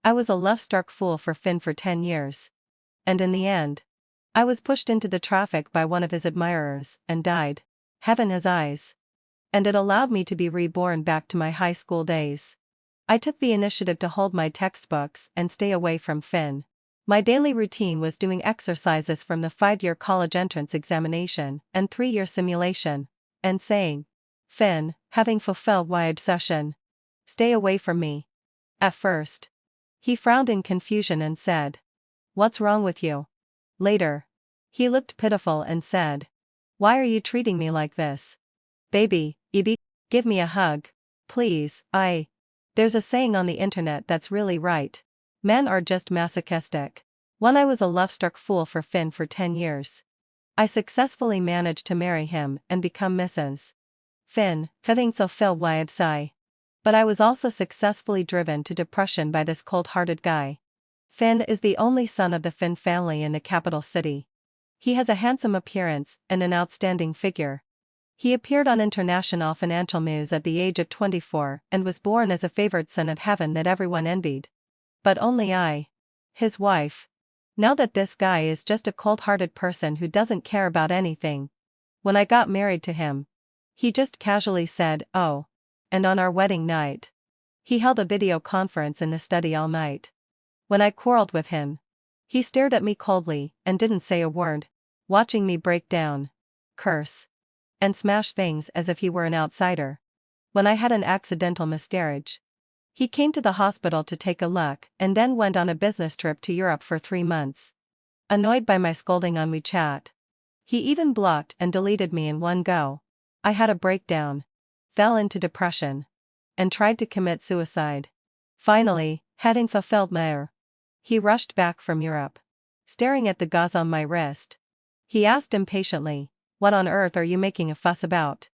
I was a love-struck fool for Finn for 10 years. And in the end, I was pushed into the traffic by one of his admirers, and died. Heaven has eyes. And it allowed me to be reborn back to my high school days. I took the initiative to hold my textbooks and stay away from Finn. My daily routine was doing exercises from the 5-year college entrance examination and 3-year simulation, and saying, "Finn, having fulfilled my obsession, stay away from me." At first, he frowned in confusion and said, "What's wrong with you?" Later, he looked pitiful and said, "Why are you treating me like this? Baby, give me a hug, please." There's a saying on the internet that's really right. Men are just masochistic. When I was a love-struck fool for Finn for 10 years, I successfully managed to marry him and become Mrs. Finn, having fulfilled my obsession. But I was also successfully driven to depression by this cold-hearted guy. Finn is the only son of the Finn family in the capital city. He has a handsome appearance and an outstanding figure. He appeared on international financial news at the age of 24 and was born as a favored son of heaven that everyone envied. But only I, his wife, know that this guy is just a cold-hearted person who doesn't care about anything. When I got married to him, he just casually said, "Oh." And on our wedding night, he held a video conference in the study all night. When I quarreled with him, he stared at me coldly and didn't say a word, watching me break down, curse, and smash things as if he were an outsider. When I had an accidental miscarriage, he came to the hospital to take a look and then went on a business trip to Europe for 3 months. Annoyed by my scolding on WeChat, he even blocked and deleted me in one go. I had a breakdown, fell into depression, and tried to commit suicide. Finally, having fulfilled my he rushed back from Europe. Staring at the gauze on my wrist, he asked impatiently, "What on earth are you making a fuss about?"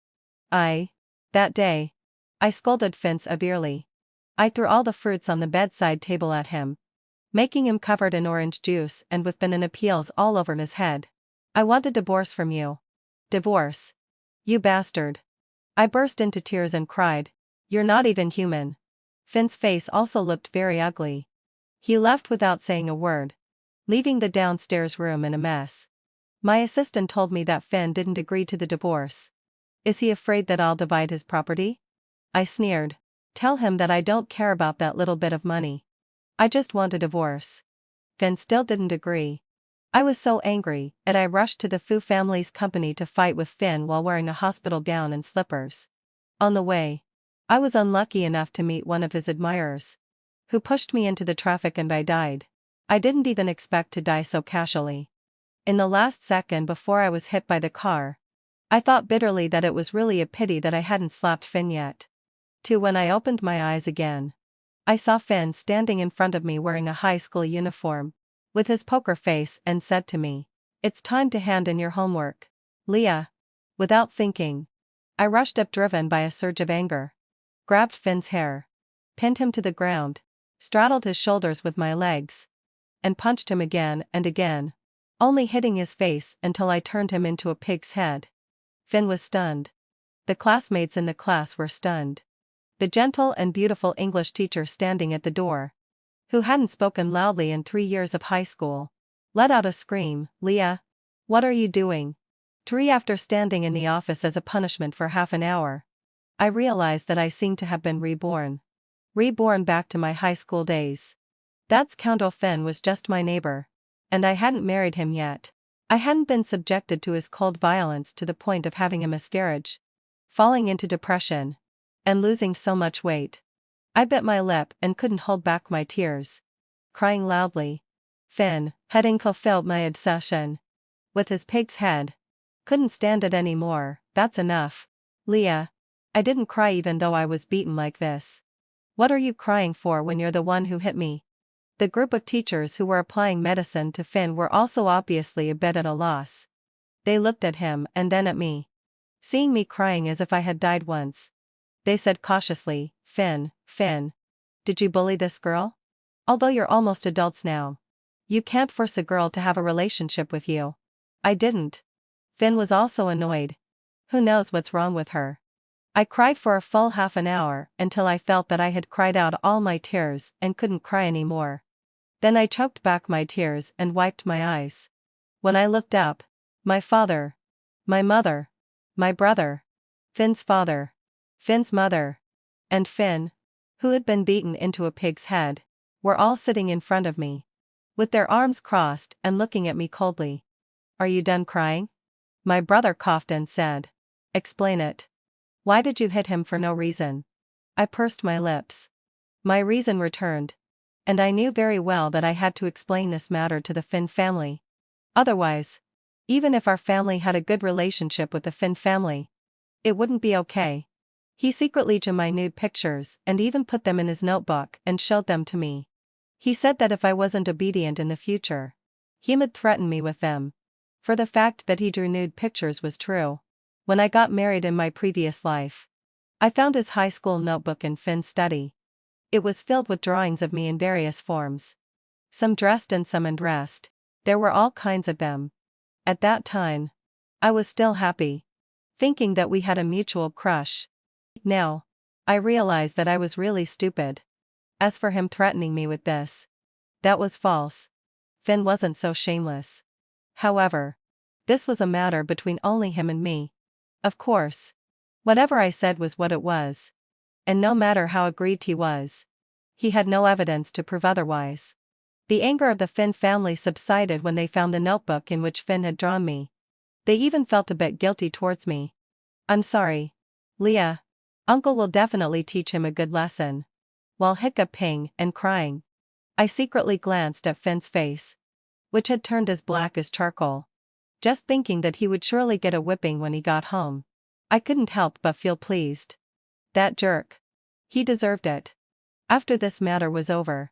That day, I scolded Finn severely. I threw all the fruits on the bedside table at him, making him covered in orange juice and with banana peels all over his head. "I want a divorce from you." "Divorce? You bastard." I burst into tears and cried, "You're not even human." Finn's face also looked very ugly. He left without saying a word, leaving the downstairs room in a mess. My assistant told me that Finn didn't agree to the divorce. "Is he afraid that I'll divide his property?" I sneered. "Tell him that I don't care about that little bit of money. I just want a divorce." Finn still didn't agree. I was so angry, and I rushed to the Fu family's company to fight with Finn while wearing a hospital gown and slippers. On the way, I was unlucky enough to meet one of his admirers, who pushed me into the traffic and I died. I didn't even expect to die so casually. In the last second before I was hit by the car, I thought bitterly that it was really a pity that I hadn't slapped Finn yet. When I opened my eyes again, I saw Finn standing in front of me wearing a high school uniform, with his poker face, and said to me, "It's time to hand in your homework, Leah." Without thinking, I rushed up driven by a surge of anger, grabbed Finn's hair, pinned him to the ground, straddled his shoulders with my legs, and punched him again and again, only hitting his face until I turned him into a pig's head. Finn was stunned. The classmates in the class were stunned. The gentle and beautiful English teacher standing at the door, who hadn't spoken loudly in 3 years of high school, let out a scream, "Leah, what are you doing?" After standing in the office as a punishment for half an hour, I realized that I seemed to have been reborn. Reborn back to my high school days. That scoundrel Finn was just my neighbor, and I hadn't married him yet. I hadn't been subjected to his cold violence to the point of having a miscarriage, falling into depression, and losing so much weight. I bit my lip and couldn't hold back my tears, crying loudly. Finn, having fulfilled my obsession with his pig's head, couldn't stand it anymore. "That's enough, Leah." I didn't cry even though I was beaten like this. "What are you crying for when you're the one who hit me?" The group of teachers who were applying medicine to Finn were also obviously a bit at a loss. They looked at him and then at me. Seeing me crying as if I had died once, they said cautiously, Finn, did you bully this girl? Although you're almost adults now, you can't force a girl to have a relationship with you." "I didn't." Finn was also annoyed. "Who knows what's wrong with her? I cried for a full half an hour until I felt that I had cried out all my tears and couldn't cry anymore. Then I choked back my tears and wiped my eyes. When I looked up, my father, my mother, my brother, Finn's father, Finn's mother, and Finn, who had been beaten into a pig's head, were all sitting in front of me, with their arms crossed and looking at me coldly. "Are you done crying?" My brother coughed and said. "Explain it. Why did you hit him for no reason?" I pursed my lips. My reason returned. And I knew very well that I had to explain this matter to the Finn family. Otherwise, even if our family had a good relationship with the Finn family, it wouldn't be okay. He secretly drew my nude pictures and even put them in his notebook and showed them to me. He said that if I wasn't obedient in the future, he would threaten me with them. For the fact that he drew nude pictures was true. When I got married in my previous life, I found his high school notebook in Finn's study. It was filled with drawings of me in various forms. Some dressed and some undressed. There were all kinds of them. At that time, I was still happy, thinking that we had a mutual crush. Now, I realize that I was really stupid. As for him threatening me with this, that was false. Finn wasn't so shameless. However, this was a matter between only him and me. Of course, whatever I said was what it was. And no matter how aggrieved he was, he had no evidence to prove otherwise. The anger of the Finn family subsided when they found the notebook in which Finn had drawn me. They even felt a bit guilty towards me. "I'm sorry, Leah. Uncle will definitely teach him a good lesson." While hiccuping and crying, I secretly glanced at Finn's face, which had turned as black as charcoal. Just thinking that he would surely get a whipping when he got home, I couldn't help but feel pleased. That jerk. He deserved it. After this matter was over,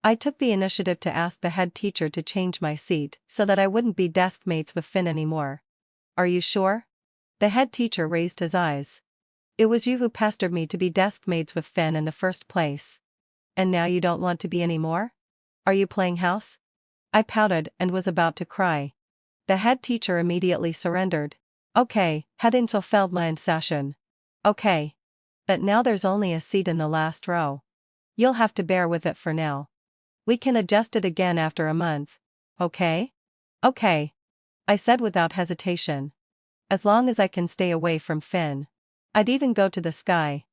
I took the initiative to ask the head teacher to change my seat so that I wouldn't be desk mates with Finn anymore. "Are you sure?" The head teacher raised his eyes. "It was you who pestered me to be desk mates with Finn in the first place. And now you don't want to be anymore? Are you playing house?" I pouted and was about to cry. The head teacher immediately surrendered. "Okay, hadn't fulfilled my session. Okay. But now there's only a seat in the last row. You'll have to bear with it for now. We can adjust it again after a month. Okay?" "Okay," I said without hesitation. "As long as I can stay away from Finn. I'd even go to the sky."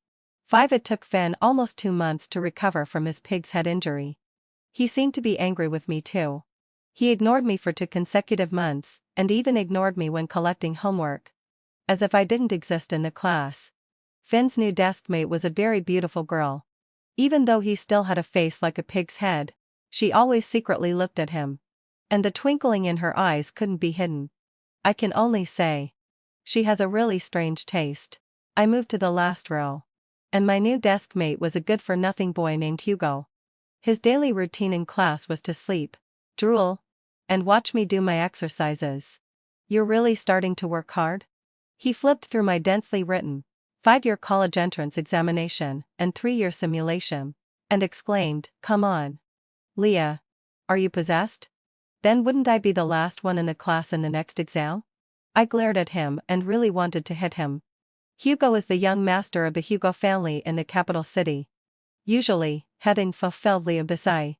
It took Finn almost 2 months to recover from his pig's head injury. He seemed to be angry with me too. He ignored me for 2 consecutive months, and even ignored me when collecting homework. As if I didn't exist in the class. Finn's new deskmate was a very beautiful girl. Even though he still had a face like a pig's head, she always secretly looked at him. And the twinkling in her eyes couldn't be hidden. I can only say, she has a really strange taste. I moved to the last row. And my new deskmate was a good-for-nothing boy named Hugo. His daily routine in class was to sleep, drool, and watch me do my exercises. "You're really starting to work hard?" He flipped through my densely written 5-year college entrance examination and 3-year simulation, and exclaimed, "Come on. Leah. Are you possessed? Then wouldn't I be the last one in the class in the next exam?" I glared at him and really wanted to hit him. Hugo is the young master of the Hugo family in the capital city. Usually, heading fulfilled Leah.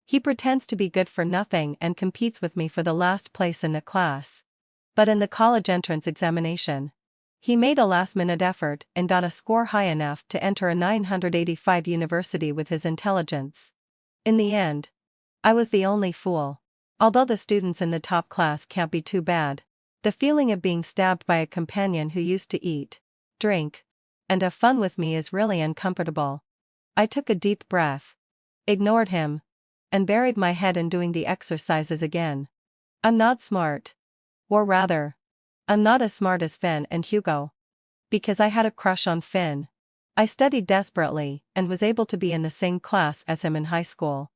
He pretends to be good for nothing and competes with me for the last place in the class. But in the college entrance examination, he made a last-minute effort and got a score high enough to enter a 985 university with his intelligence. In the end, I was the only fool. Although the students in the top class can't be too bad, the feeling of being stabbed by a companion who used to eat, drink, and have fun with me is really uncomfortable. I took a deep breath, ignored him, and buried my head in doing the exercises again. I'm not smart. Or rather, I'm not as smart as Finn and Hugo. Because I had a crush on Finn, I studied desperately and was able to be in the same class as him in high school.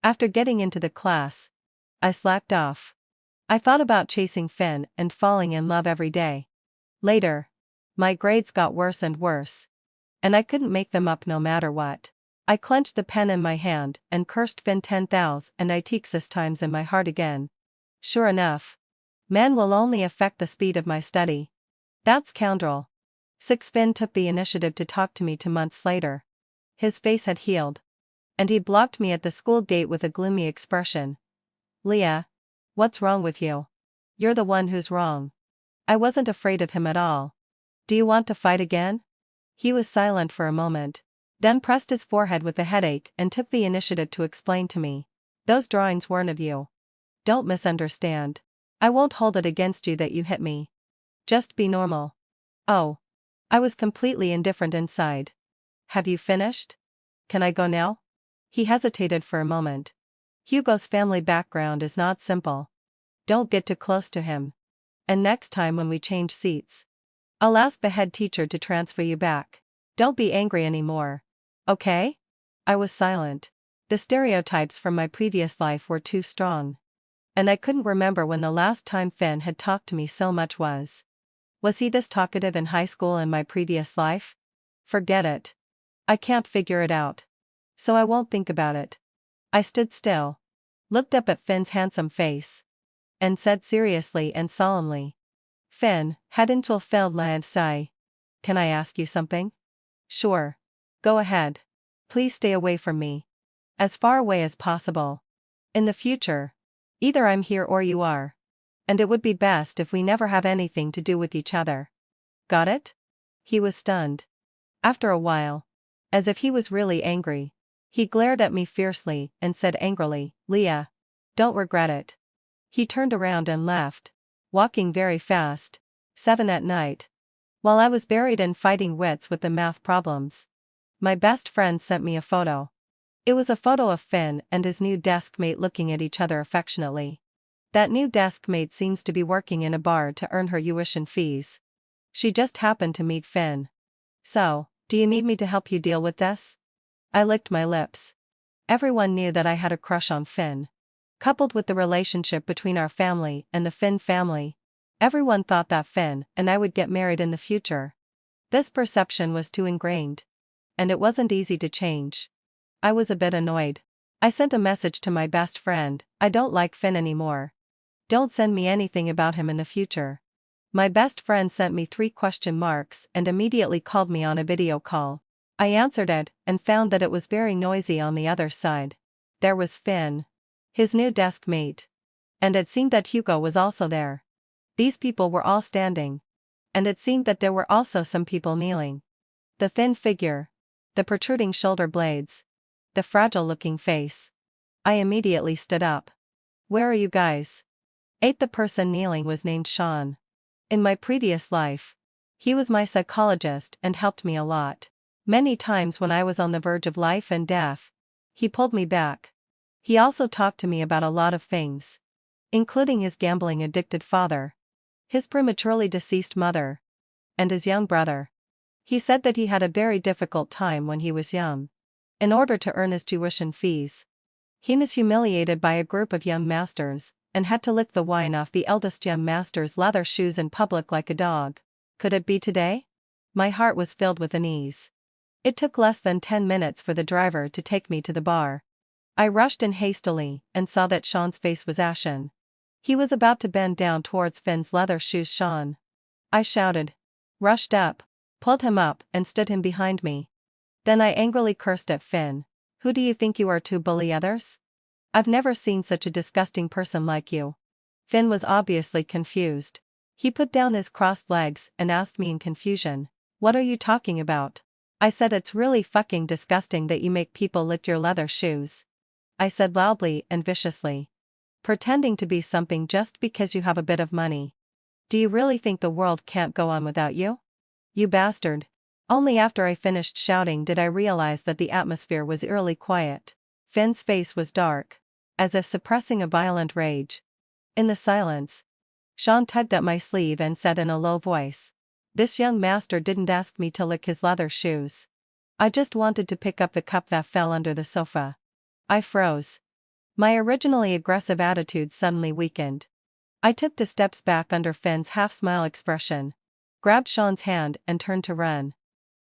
After getting into the class, I slacked off. I thought about chasing Finn and falling in love every day. Later, my grades got worse and worse. And I couldn't make them up no matter what. I clenched the pen in my hand and cursed Finn 10,000 times in my heart again. Sure enough, man will only affect the speed of my study. That scoundrel. Finn took the initiative to talk to me 2 months later. His face had healed. And he blocked me at the school gate with a gloomy expression. Leah. What's wrong with you? You're the one who's wrong. I wasn't afraid of him at all. Do you want to fight again? He was silent for a moment, then pressed his forehead with a headache and took the initiative to explain to me. Those drawings weren't of you. Don't misunderstand. I won't hold it against you that you hit me. Just be normal. Oh. I was completely indifferent inside. Have you finished? Can I go now? He hesitated for a moment. Hugo's family background is not simple. Don't get too close to him. And next time when we change seats, I'll ask the head teacher to transfer you back. Don't be angry anymore. Okay? I was silent. The stereotypes from my previous life were too strong. And I couldn't remember when the last time Finn had talked to me so much was. Was he this talkative in high school in my previous life? Forget it. I can't figure it out. So I won't think about it. I stood still, looked up at Finn's handsome face, and said seriously and solemnly, Finn, hadn't you felt like say? Can I ask you something? Sure. Go ahead. Please stay away from me. As far away as possible. In the future. Either I'm here or you are. And it would be best if we never have anything to do with each other. Got it? He was stunned. After a while, as if he was really angry, he glared at me fiercely and said angrily, Leah. Don't regret it. He turned around and left, walking very fast. 7 at night. While I was buried in fighting wits with the math problems, my best friend sent me a photo. It was a photo of Finn and his new desk mate looking at each other affectionately. That new desk mate seems to be working in a bar to earn her tuition fees. She just happened to meet Finn. So, do you need me to help you deal with this? I licked my lips. Everyone knew that I had a crush on Finn. Coupled with the relationship between our family and the Finn family, everyone thought that Finn and I would get married in the future. This perception was too ingrained. And it wasn't easy to change. I was a bit annoyed. I sent a message to my best friend, I don't like Finn anymore. Don't send me anything about him in the future. My best friend sent me 3 question marks and immediately called me on a video call. I answered it and found that it was very noisy on the other side. There was Finn, his new desk mate. And it seemed that Hugo was also there. These people were all standing. And it seemed that there were also some people kneeling. The thin figure, the protruding shoulder blades, the fragile-looking face. I immediately stood up. Where are you guys? The person kneeling was named Sean. In my previous life, he was my psychologist and helped me a lot. Many times when I was on the verge of life and death, he pulled me back. He also talked to me about a lot of things, including his gambling-addicted father, his prematurely deceased mother, and his young brother. He said that he had a very difficult time when he was young. In order to earn his tuition fees, he was humiliated by a group of young masters, and had to lick the wine off the eldest young master's leather shoes in public like a dog. Could it be today? My heart was filled with unease. It took less than 10 minutes for the driver to take me to the bar. I rushed in hastily and saw that Sean's face was ashen. He was about to bend down towards Finn's leather shoes. Sean. I shouted. Rushed up, pulled him up and stood him behind me. Then I angrily cursed at Finn. Who do you think you are to bully others? I've never seen such a disgusting person like you. Finn was obviously confused. He put down his crossed legs and asked me in confusion, what are you talking about? I said it's really fucking disgusting that you make people lick your leather shoes. I said loudly and viciously. Pretending to be something just because you have a bit of money. Do you really think the world can't go on without you? You bastard. Only after I finished shouting did I realize that the atmosphere was eerily quiet. Finn's face was dark, as if suppressing a violent rage. In the silence, Sean tugged at my sleeve and said in a low voice, this young master didn't ask me to lick his leather shoes. I just wanted to pick up the cup that fell under the sofa. I froze. My originally aggressive attitude suddenly weakened. I took 2 steps back under Finn's half-smile expression, grabbed Sean's hand and turned to run.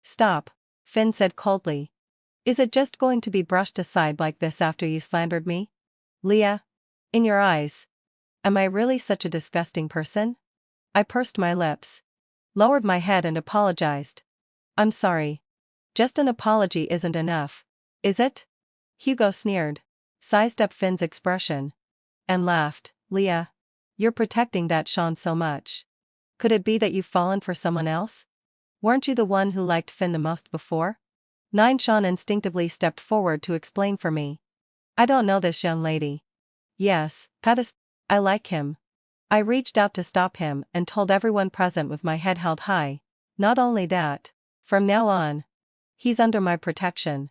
Stop, Finn said coldly. Is it just going to be brushed aside like this after you slandered me? Leah? In your eyes. Am I really such a disgusting person? I pursed my lips. lowered my head and apologized. I'm sorry. Just an apology isn't enough, is it? Hugo sneered, sized up Finn's expression, and laughed. Leah, you're protecting that Sean so much. Could it be that you've fallen for someone else? Weren't you the one who liked Finn the most before? Sean instinctively stepped forward to explain for me. I don't know this young lady. Yes, I like him. I reached out to stop him and told everyone present with my head held high. Not only that, from now on, he's under my protection.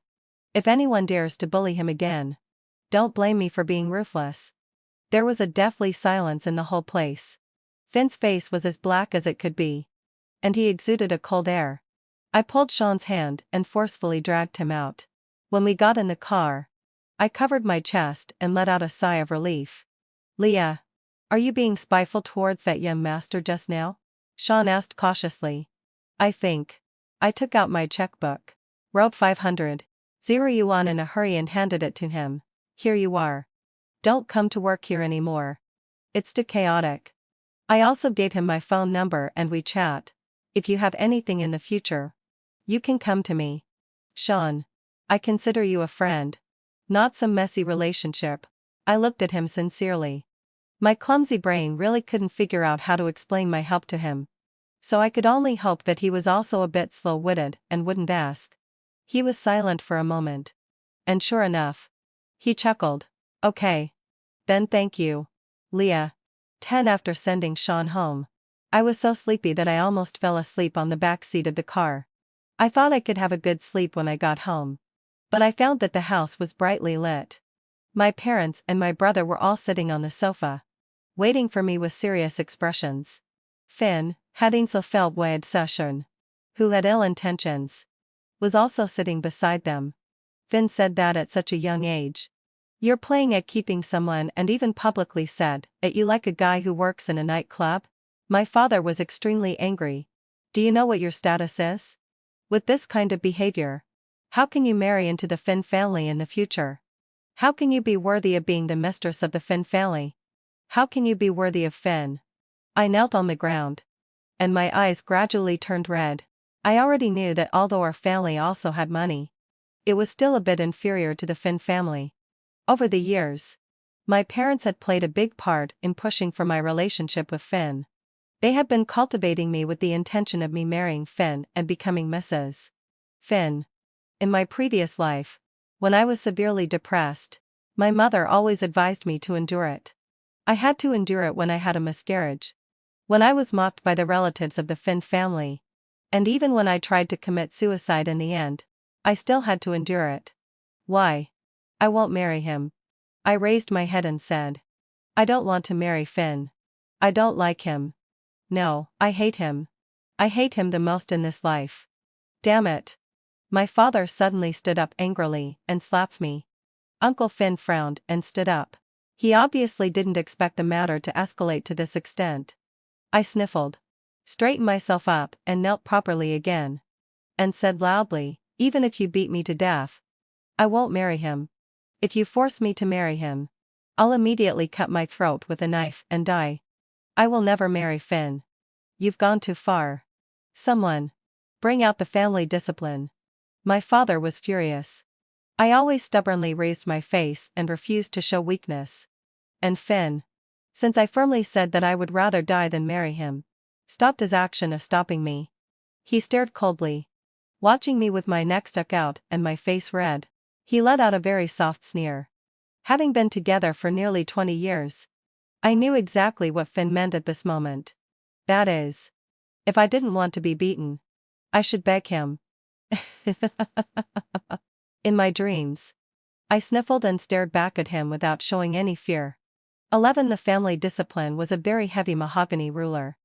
If anyone dares to bully him again, don't blame me for being ruthless. There was a deathly silence in the whole place. Finn's face was as black as it could be, and he exuded a cold air. I pulled Sean's hand and forcefully dragged him out. When we got in the car, I covered my chest and let out a sigh of relief. Leah, are you being spiteful towards that young master just now? Sean asked cautiously. I think. I took out my checkbook. Wrote 500 yuan in a hurry and handed it to him. Here you are. Don't come to work here anymore. It's too chaotic. I also gave him my phone number and we chat. If you have anything in the future, you can come to me. Sean, I consider you a friend, not some messy relationship. I looked at him sincerely. My clumsy brain really couldn't figure out how to explain my help to him. So I could only hope that he was also a bit slow-witted and wouldn't ask. He was silent for a moment. And sure enough, he chuckled. Okay. Then thank you. Leah. 10 after sending Sean home, I was so sleepy that I almost fell asleep on the back seat of the car. I thought I could have a good sleep when I got home. But I found that the house was brightly lit. My parents and my brother were all sitting on the sofa, waiting for me with serious expressions. Finn, having self-inflicted, who had ill intentions, was also sitting beside them. Finn said that at such a young age. You're playing at keeping someone and even publicly said that you like a guy who works in a nightclub? My father was extremely angry. Do you know what your status is? With this kind of behavior, how can you marry into the Finn family in the future? How can you be worthy of being the mistress of the Finn family? How can you be worthy of Finn? I knelt on the ground, and my eyes gradually turned red. I already knew that although our family also had money, it was still a bit inferior to the Finn family. Over the years, my parents had played a big part in pushing for my relationship with Finn. They had been cultivating me with the intention of me marrying Finn and becoming Mrs. Finn. In my previous life, when I was severely depressed, my mother always advised me to endure it. I had to endure it when I had a miscarriage, when I was mocked by the relatives of the Finn family, and even when I tried to commit suicide in the end, I still had to endure it. Why? I won't marry him. I raised my head and said. I don't want to marry Finn. I don't like him. No, I hate him. I hate him the most in this life. Damn it. My father suddenly stood up angrily and slapped me. Uncle Finn frowned and stood up. He obviously didn't expect the matter to escalate to this extent. I sniffled, straightened myself up and knelt properly again, and said loudly, even if you beat me to death, I won't marry him. If you force me to marry him, I'll immediately cut my throat with a knife and die. I will never marry Finn. You've gone too far. Someone, bring out the family discipline. My father was furious. I always stubbornly raised my face and refused to show weakness. And Finn, since I firmly said that I would rather die than marry him, stopped his action of stopping me. He stared coldly, watching me with my neck stuck out and my face red. He let out a very soft sneer. Having been together for nearly 20 years, I knew exactly what Finn meant at this moment. That is, if I didn't want to be beaten, I should beg him. In my dreams, I sniffled and stared back at him without showing any fear. 11. The family discipline was a very heavy mahogany ruler.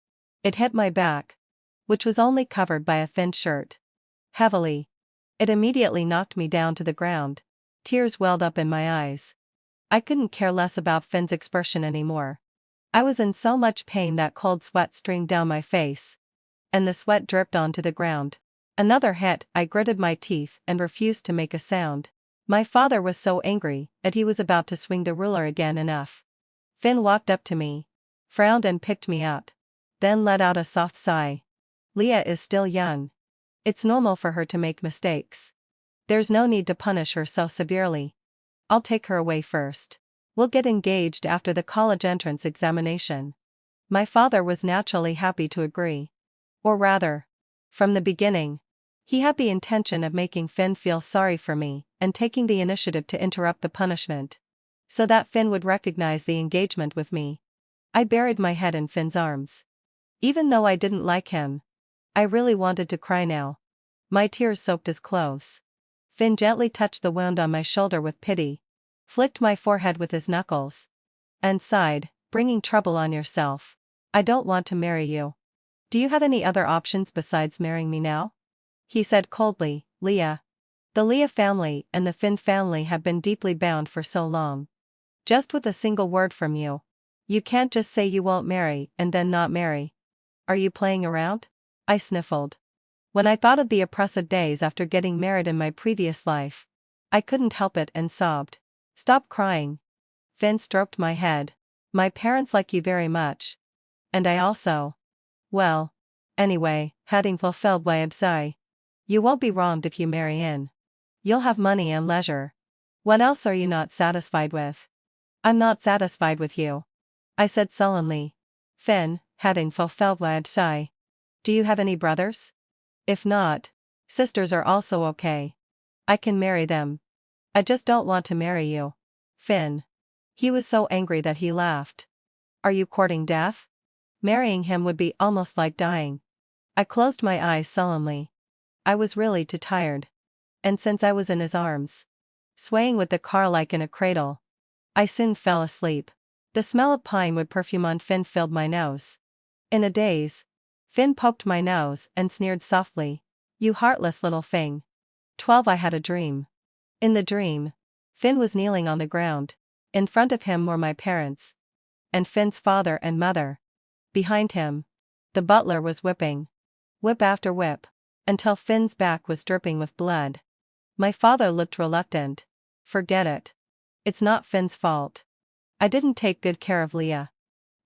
It hit my back, which was only covered by a thin shirt, heavily. It immediately knocked me down to the ground. Tears welled up in my eyes. I couldn't care less about Finn's expression anymore. I was in so much pain that cold sweat streamed down my face, and the sweat dripped onto the ground. Another hit, I gritted my teeth and refused to make a sound. My father was so angry that he was about to swing the ruler again. Enough. Finn walked up to me, frowned and picked me up, then let out a soft sigh. Leah is still young. It's normal for her to make mistakes. There's no need to punish her so severely. I'll take her away first. We'll get engaged after the college entrance examination. My father was naturally happy to agree. Or rather, from the beginning, he had the intention of making Finn feel sorry for me and taking the initiative to interrupt the punishment, so that Finn would recognize the engagement with me. I buried my head in Finn's arms. Even though I didn't like him, I really wanted to cry now. My tears soaked his clothes. Finn gently touched the wound on my shoulder with pity, flicked my forehead with his knuckles, and sighed, "Bringing trouble on yourself. I don't want to marry you. Do you have any other options besides marrying me now?" He said coldly, "Leah. The Leah family and the Finn family have been deeply bound for so long. Just with a single word from you. You can't just say you won't marry and then not marry. Are you playing around?" I sniffled. When I thought of the oppressive days after getting married in my previous life, I couldn't help it and sobbed. "Stop crying." Finn stroked my head. "My parents like you very much. And I also. Well. Anyway, having fulfilled my obsessive. You won't be wronged if you marry in. You'll have money and leisure. What else are you not satisfied with?" "I'm not satisfied with you," I said sullenly. "Finn, having fulfilled my obsessive. Do you have any brothers? If not, sisters are also okay. I can marry them. I just don't want to marry you." Finn. He was so angry that he laughed. "Are you courting death? Marrying him would be almost like dying." I closed my eyes sullenly. I was really too tired. And since I was in his arms, swaying with the car like in a cradle, I soon fell asleep. The smell of pine wood perfume on Finn filled my nose. In a daze, Finn poked my nose and sneered softly, "You heartless little thing." 12 I had a dream. In the dream, Finn was kneeling on the ground. In front of him were my parents. And Finn's father and mother. Behind him, the butler was whipping. Whip after whip, until Finn's back was dripping with blood. My father looked reluctant. "Forget it. It's not Finn's fault. I didn't take good care of Leah,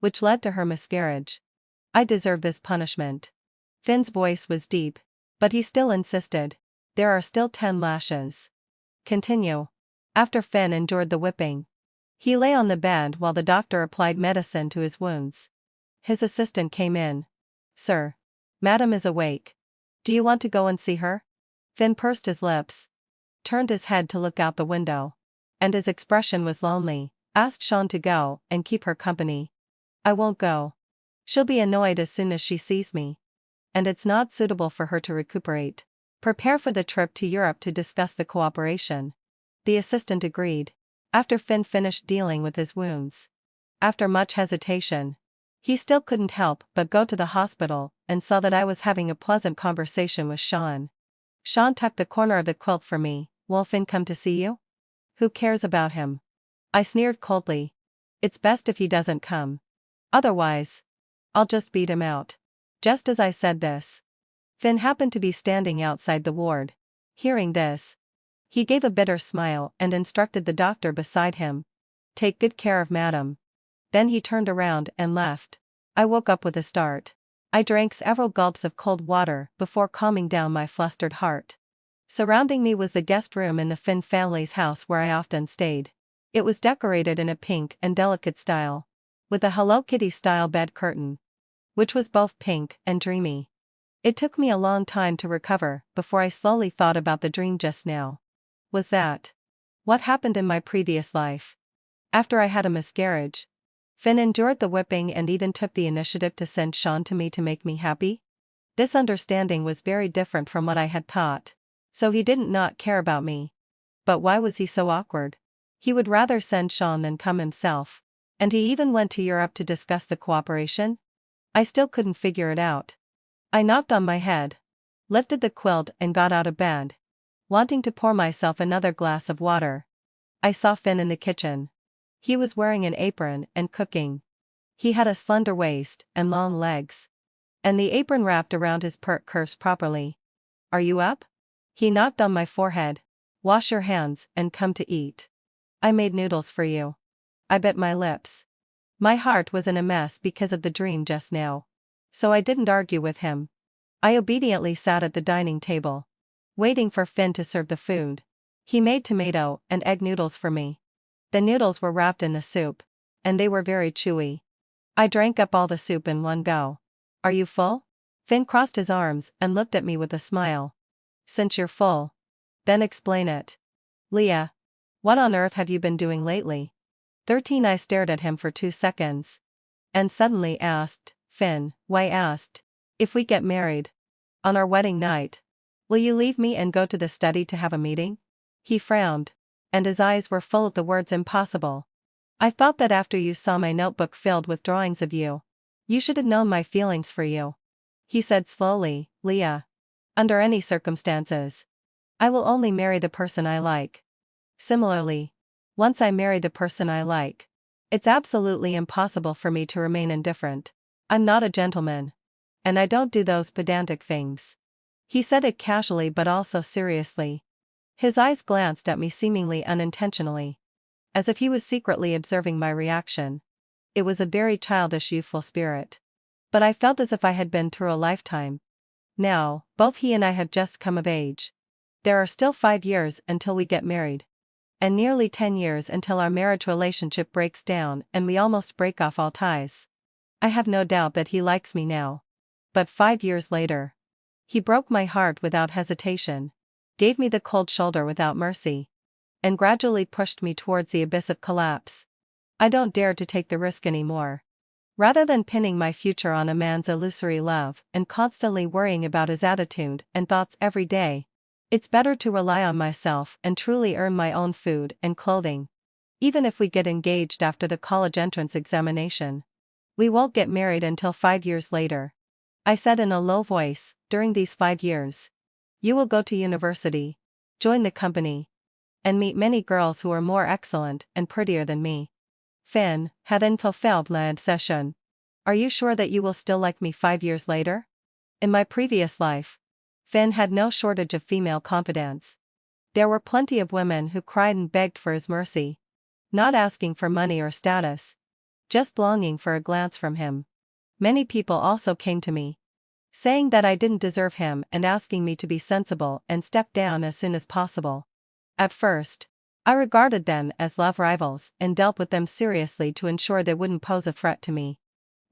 which led to her miscarriage. I deserve this punishment." Finn's voice was deep, but he still insisted. "There are still 10 lashes. Continue." After Finn endured the whipping, he lay on the bed while the doctor applied medicine to his wounds. His assistant came in. "Sir. Madam is awake. Do you want to go and see her?" Finn pursed his lips, turned his head to look out the window, and his expression was lonely. "Ask Sean to go and keep her company." "I won't go. She'll be annoyed as soon as she sees me. And it's not suitable for her to recuperate. Prepare for the trip to Europe to discuss the cooperation." The assistant agreed. After Finn finished dealing with his wounds, after much hesitation, he still couldn't help but go to the hospital and saw that I was having a pleasant conversation with Sean. Sean tucked the corner of the quilt for me. "Will Finn come to see you?" "Who cares about him?" I sneered coldly. "It's best if he doesn't come. Otherwise, I'll just beat him out." Just as I said this, Finn happened to be standing outside the ward. Hearing this, he gave a bitter smile and instructed the doctor beside him. "Take good care of Madam." Then he turned around and left. I woke up with a start. I drank several gulps of cold water before calming down my flustered heart. Surrounding me was the guest room in the Finn family's house where I often stayed. It was decorated in a pink and delicate style, with a Hello Kitty-style bed curtain, which was both pink and dreamy. It took me a long time to recover before I slowly thought about the dream just now. Was that what happened in my previous life? After I had a miscarriage, Finn endured the whipping and even took the initiative to send Sean to me to make me happy? This understanding was very different from what I had thought. So he didn't not care about me. But why was he so awkward? He would rather send Sean than come himself. And he even went to Europe to discuss the cooperation? I still couldn't figure it out. I knocked on my head, lifted the quilt and got out of bed, wanting to pour myself another glass of water. I saw Finn in the kitchen. He was wearing an apron and cooking. He had a slender waist and long legs, and the apron wrapped around his pert curves properly. "Are you up?" He knocked on my forehead. "Wash your hands and come to eat. I made noodles for you." I bit my lips. My heart was in a mess because of the dream just now. So I didn't argue with him. I obediently sat at the dining table, waiting for Finn to serve the food. He made tomato and egg noodles for me. The noodles were wrapped in the soup, and they were very chewy. I drank up all the soup in one go. Are you full? Finn crossed his arms and looked at me with a smile. Since you're full, then explain it. Leah, what on earth have you been doing lately? 13. I stared at him for 2 seconds. And suddenly asked, Finn, why asked, if we get married on our wedding night, will you leave me and go to the study to have a meeting? He frowned, and his eyes were full of the words impossible. I thought that after you saw my notebook filled with drawings of you, you should have known my feelings for you. He said slowly, Leah, under any circumstances, I will only marry the person I like. Similarly, once I marry the person I like, it's absolutely impossible for me to remain indifferent. I'm not a gentleman. And I don't do those pedantic things. He said it casually but also seriously. His eyes glanced at me seemingly unintentionally, as if he was secretly observing my reaction. It was a very childish youthful spirit. But I felt as if I had been through a lifetime. Now, both he and I have just come of age. There are still 5 years until we get married. And nearly 10 years until our marriage relationship breaks down and we almost break off all ties. I have no doubt that he likes me now. But 5 years later, he broke my heart without hesitation, gave me the cold shoulder without mercy, and gradually pushed me towards the abyss of collapse. I don't dare to take the risk anymore. Rather than pinning my future on a man's illusory love and constantly worrying about his attitude and thoughts every day, it's better to rely on myself and truly earn my own food and clothing. Even if we get engaged after the college entrance examination, we won't get married until 5 years later. I said in a low voice, during these 5 years, you will go to university, join the company, and meet many girls who are more excellent and prettier than me. Finn, hadn't fulfilled my obsession. Are you sure that you will still like me 5 years later? In my previous life, Finn had no shortage of female confidants. There were plenty of women who cried and begged for his mercy, not asking for money or status, just longing for a glance from him. Many people also came to me, saying that I didn't deserve him and asking me to be sensible and step down as soon as possible. At first, I regarded them as love rivals and dealt with them seriously to ensure they wouldn't pose a threat to me.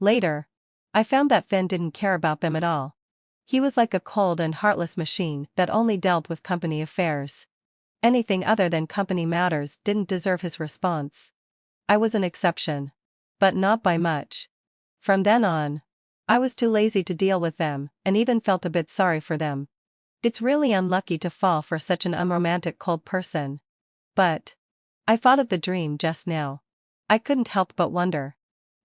Later, I found that Finn didn't care about them at all. He was like a cold and heartless machine that only dealt with company affairs. Anything other than company matters didn't deserve his response. I was an exception. But not by much. From then on, I was too lazy to deal with them, and even felt a bit sorry for them. It's really unlucky to fall for such an unromantic cold person. But I thought of the dream just now. I couldn't help but wonder.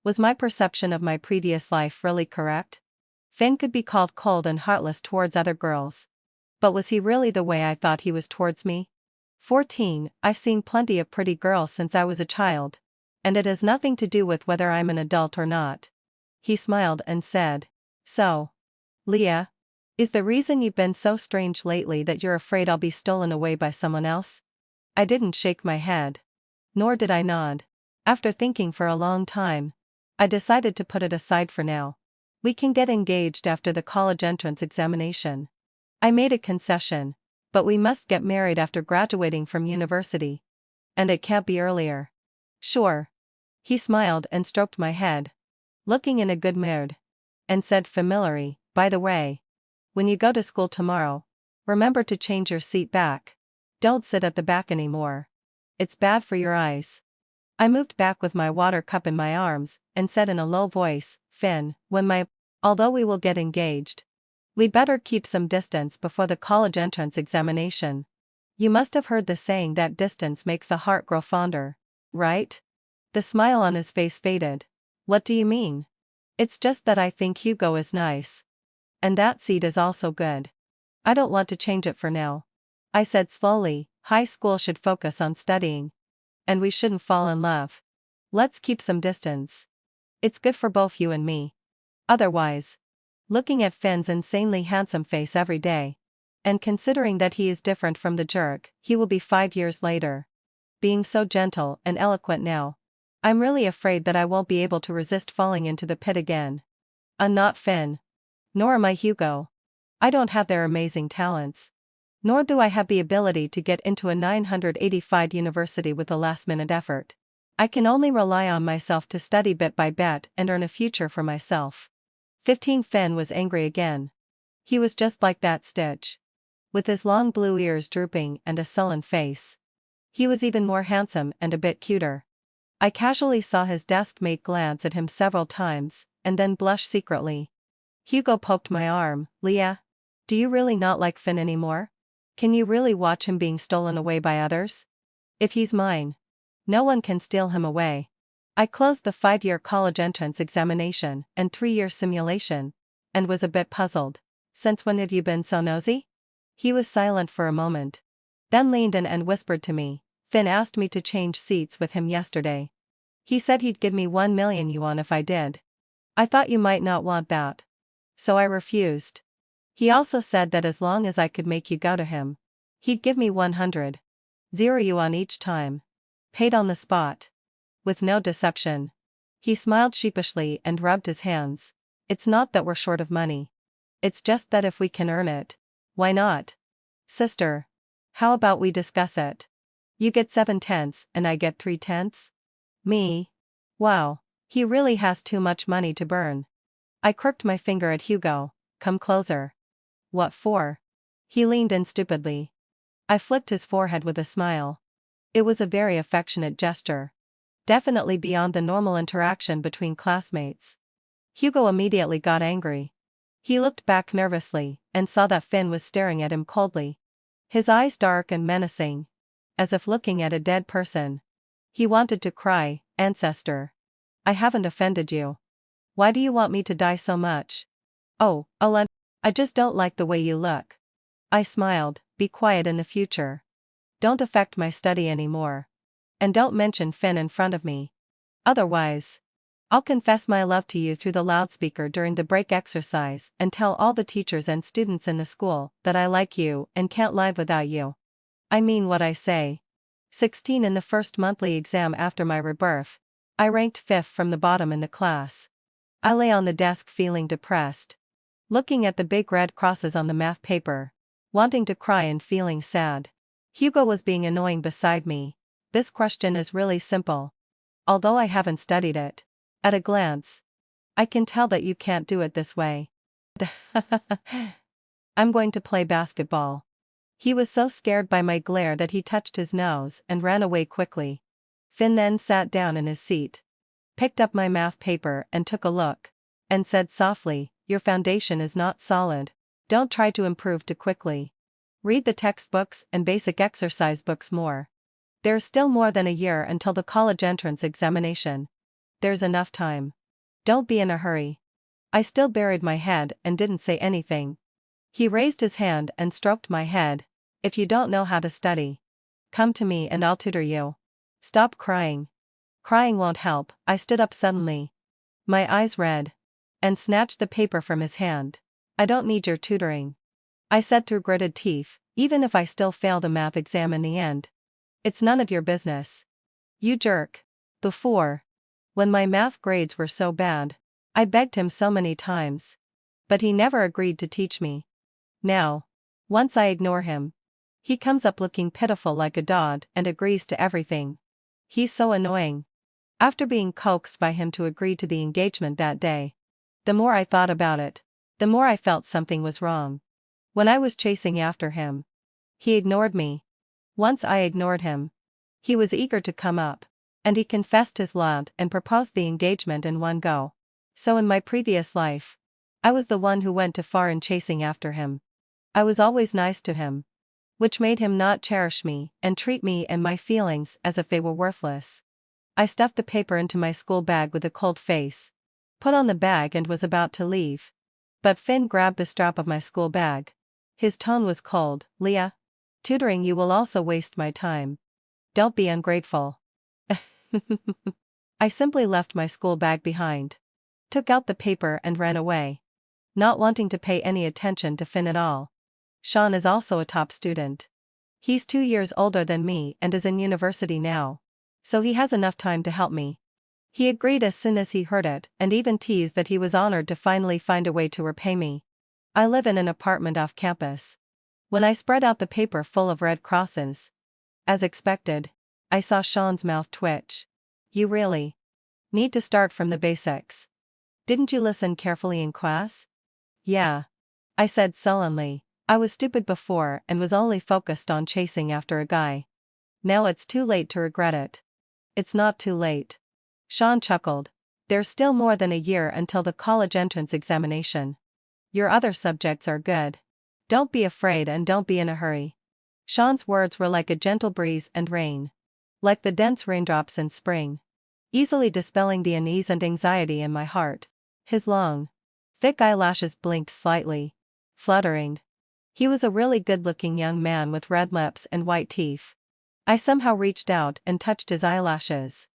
Was my perception of my previous life really correct? Finn could be called cold and heartless towards other girls. But was he really the way I thought he was towards me? 14. I've seen plenty of pretty girls since I was a child. And it has nothing to do with whether I'm an adult or not. He smiled and said, So, Leah, is the reason you've been so strange lately that you're afraid I'll be stolen away by someone else? I didn't shake my head. Nor did I nod. After thinking for a long time, I decided to put it aside for now. We can get engaged after the college entrance examination. I made a concession, but we must get married after graduating from university. And it can't be earlier. Sure. He smiled and stroked my head, looking in a good mood, and said familiarly, by the way, when you go to school tomorrow, remember to change your seat back. Don't sit at the back anymore. It's bad for your eyes. I moved back with my water cup in my arms, and said in a low voice, Finn, although we will get engaged, we'd better keep some distance before the college entrance examination. You must have heard the saying that distance makes the heart grow fonder, right? The smile on his face faded. What do you mean? It's just that I think Hugo is nice. And that seat is also good. I don't want to change it for now. I said slowly, high school should focus on studying. And we shouldn't fall in love. Let's keep some distance. It's good for both you and me. Otherwise, looking at Finn's insanely handsome face every day, and considering that he is different from the jerk he will be 5 years later, being so gentle and eloquent now, I'm really afraid that I won't be able to resist falling into the pit again. I'm not Finn. Nor am I Hugo. I don't have their amazing talents. Nor do I have the ability to get into a 985 university with a last-minute effort. I can only rely on myself to study bit by bit and earn a future for myself. 15. Finn was angry again. He was just like that Stitch. With his long blue ears drooping and a sullen face. He was even more handsome and a bit cuter. I casually saw his desk mate glance at him several times, and then blush secretly. Hugo poked my arm. Leah, do you really not like Finn anymore? Can you really watch him being stolen away by others? If he's mine, no one can steal him away. I closed the 5-year college entrance examination and 3-year simulation, and was a bit puzzled. Since when have you been so nosy? He was silent for a moment. Then leaned in and whispered to me. Finn asked me to change seats with him yesterday. He said he'd give me 1 million yuan if I did. I thought you might not want that. So I refused. He also said that as long as I could make you go to him, he'd give me 100 yuan each time. Paid on the spot. With no deception. He smiled sheepishly and rubbed his hands. It's not that we're short of money. It's just that if we can earn it, why not? Sister, how about we discuss it? You get 7/10 and I get 3/10? Me? Wow, he really has too much money to burn. I crooked my finger at Hugo. Come closer. What for? He leaned in stupidly. I flicked his forehead with a smile. It was a very affectionate gesture. Definitely beyond the normal interaction between classmates. Hugo immediately got angry. He looked back nervously, and saw that Finn was staring at him coldly. His eyes dark and menacing. As if looking at a dead person. He wanted to cry, Ancestor. I haven't offended you. Why do you want me to die so much? Oh, I just don't like the way you look. I smiled. Be quiet in the future. Don't affect my study anymore. And don't mention Finn in front of me. Otherwise, I'll confess my love to you through the loudspeaker during the break exercise and tell all the teachers and students in the school that I like you and can't live without you. I mean what I say. 16. In the first monthly exam after my rebirth, I ranked 5th from the bottom in the class. I lay on the desk feeling depressed. Looking at the big red crosses on the math paper. Wanting to cry and feeling sad. Hugo was being annoying beside me. This question is really simple. Although I haven't studied it. At a glance. I can tell that you can't do it this way. I'm going to play basketball. He was so scared by my glare that he touched his nose and ran away quickly. Finn then sat down in his seat. Picked up my math paper and took a look. And said softly, your foundation is not solid. Don't try to improve too quickly. Read the textbooks and basic exercise books more. There's still more than a year until the college entrance examination. There's enough time. Don't be in a hurry. I still buried my head and didn't say anything. He raised his hand and stroked my head. If you don't know how to study, come to me and I'll tutor you. Stop crying. Crying won't help. I stood up suddenly. My eyes red. And snatched the paper from his hand. I don't need your tutoring. I said through gritted teeth, even if I still fail the math exam in the end. It's none of your business. You jerk. Before, when my math grades were so bad, I begged him so many times. But he never agreed to teach me. Now, once I ignore him, he comes up looking pitiful like a dog and agrees to everything. He's so annoying. After being coaxed by him to agree to the engagement that day, the more I thought about it, the more I felt something was wrong. When I was chasing after him, he ignored me. Once I ignored him. He was eager to come up, and he confessed his love and proposed the engagement in one go. So in my previous life, I was the one who went too far in chasing after him. I was always nice to him, which made him not cherish me and treat me and my feelings as if they were worthless. I stuffed the paper into my school bag with a cold face, put on the bag and was about to leave. But Finn grabbed the strap of my school bag. His tone was cold. Leah, tutoring you will also waste my time. Don't be ungrateful. I simply left my school bag behind. Took out the paper and ran away. Not wanting to pay any attention to Finn at all. Sean is also a top student. He's 2 years older than me and is in university now. So he has enough time to help me. He agreed as soon as he heard it and even teased that he was honored to finally find a way to repay me. I live in an apartment off campus. When I spread out the paper full of red crosses, as expected, I saw Sean's mouth twitch. You really need to start from the basics. Didn't you listen carefully in class? Yeah, I said sullenly. I was stupid before and was only focused on chasing after a guy. Now it's too late to regret it. It's not too late. Sean chuckled. There's still more than a year until the college entrance examination. Your other subjects are good. Don't be afraid and don't be in a hurry. Sean's words were like a gentle breeze and rain. Like the dense raindrops in spring. Easily dispelling the unease and anxiety in my heart. His long, thick eyelashes blinked slightly, fluttering. He was a really good-looking young man with red lips and white teeth. I somehow reached out and touched his eyelashes.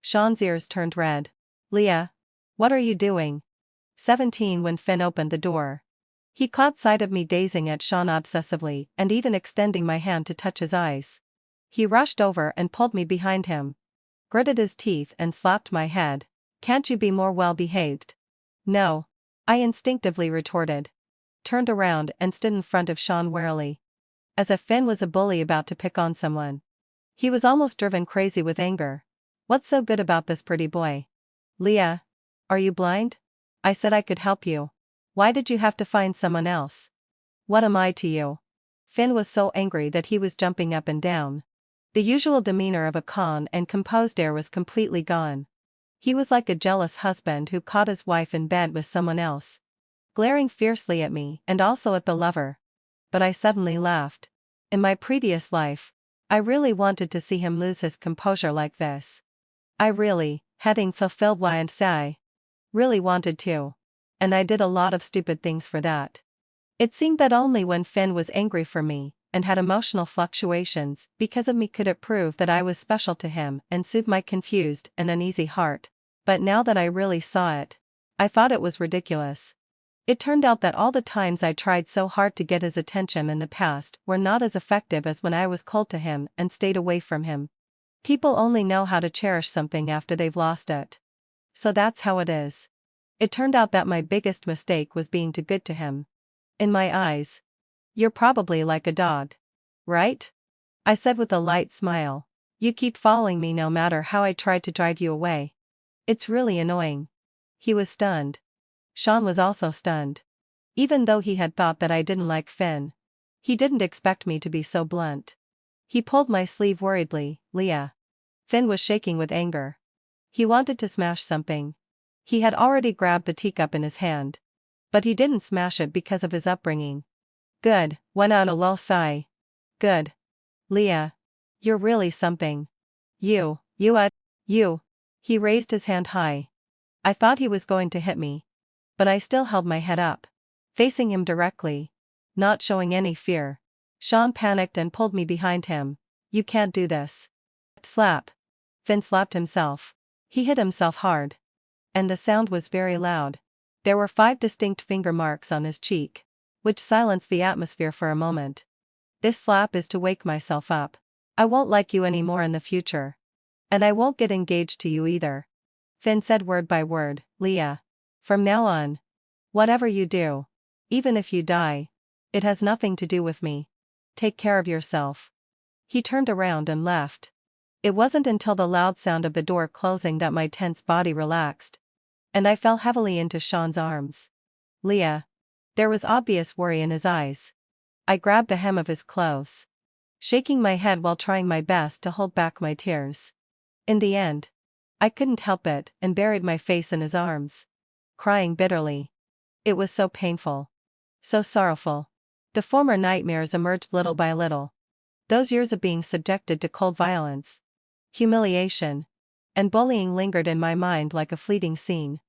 Sean's ears turned red. Leah, what are you doing? 17 when Finn opened the door. He caught sight of me gazing at Sean obsessively and even extending my hand to touch his eyes. He rushed over and pulled me behind him. Gritted his teeth and slapped my head. Can't you be more well-behaved? No. I instinctively retorted. Turned around and stood in front of Sean warily. As if Finn was a bully about to pick on someone. He was almost driven crazy with anger. What's so good about this pretty boy? Leah, are you blind? I said I could help you. Why did you have to find someone else? What am I to you? Finn was so angry that he was jumping up and down. The usual demeanor of a calm and composed air was completely gone. He was like a jealous husband who caught his wife in bed with someone else. Glaring fiercely at me and also at the lover. But I suddenly laughed. In my previous life, I really wanted to see him lose his composure like this. I really, having fulfilled what I really wanted to. And I did a lot of stupid things for that. It seemed that only when Finn was angry for me, and had emotional fluctuations because of me could it prove that I was special to him and soothe my confused and uneasy heart. But now that I really saw it, I thought it was ridiculous. It turned out that all the times I tried so hard to get his attention in the past were not as effective as when I was cold to him and stayed away from him. People only know how to cherish something after they've lost it. So that's how it is. It turned out that my biggest mistake was being too good to him. In my eyes. You're probably like a dog. Right? I said with a light smile. You keep following me no matter how I try to drive you away. It's really annoying. He was stunned. Sean was also stunned. Even though he had thought that I didn't like Finn, he didn't expect me to be so blunt. He pulled my sleeve worriedly. Leah. Finn was shaking with anger. He wanted to smash something. He had already grabbed the teacup in his hand. But he didn't smash it because of his upbringing. Good, went out a low sigh. Good. Leah. You're really something. You. He raised his hand high. I thought he was going to hit me. But I still held my head up. Facing him directly. Not showing any fear. Sean panicked and pulled me behind him. You can't do this. Slap. Finn slapped himself. He hit himself hard. And the sound was very loud. There were 5 distinct finger marks on his cheek, which silenced the atmosphere for a moment. This slap is to wake myself up. I won't like you anymore in the future. And I won't get engaged to you either. Finn said word by word. Leah. From now on. Whatever you do. Even if you die. It has nothing to do with me. Take care of yourself. He turned around and left. It wasn't until the loud sound of the door closing that my tense body relaxed. And I fell heavily into Sean's arms. Leah. There was obvious worry in his eyes. I grabbed the hem of his clothes. Shaking my head while trying my best to hold back my tears. In the end. I couldn't help it and buried my face in his arms. Crying bitterly. It was so painful. So sorrowful. The former nightmares emerged little by little. Those years of being subjected to cold violence, humiliation, and bullying lingered in my mind like a fleeting scene.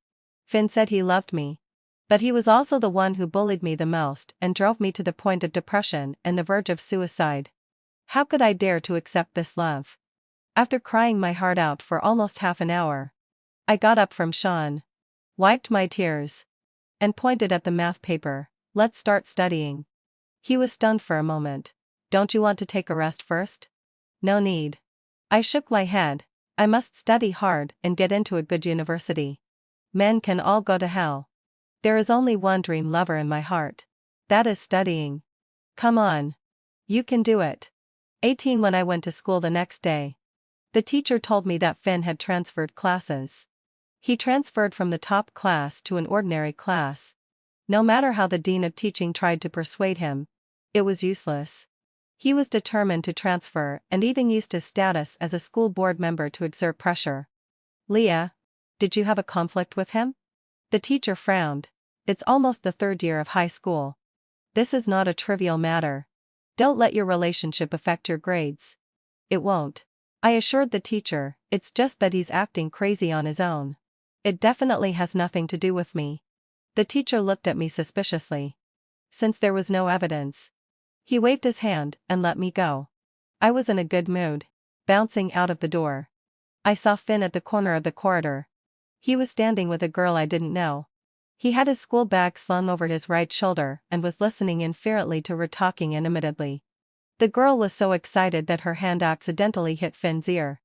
Finn said he loved me. But he was also the one who bullied me the most and drove me to the point of depression and the verge of suicide. How could I dare to accept this love? After crying my heart out for almost half an hour, I got up from Sean, wiped my tears, and pointed at the math paper. Let's start studying. He was stunned for a moment. Don't you want to take a rest first? No need. I shook my head. I must study hard and get into a good university. Men can all go to hell. There is only one dream lover in my heart. That is studying. Come on. You can do it. 18 when I went to school the next day. The teacher told me that Finn had transferred classes. He transferred from the top class to an ordinary class. No matter how the dean of teaching tried to persuade him, it was useless. He was determined to transfer and even used his status as a school board member to exert pressure. Leah, did you have a conflict with him? The teacher frowned. It's almost the third year of high school. This is not a trivial matter. Don't let your relationship affect your grades. It won't. I assured the teacher, it's just that he's acting crazy on his own. It definitely has nothing to do with me. The teacher looked at me suspiciously. Since there was no evidence, he waved his hand and let me go. I was in a good mood, bouncing out of the door. I saw Finn at the corner of the corridor. He was standing with a girl I didn't know. He had his school bag slung over his right shoulder and was listening inferently to her talking animatedly. The girl was so excited that her hand accidentally hit Finn's ear.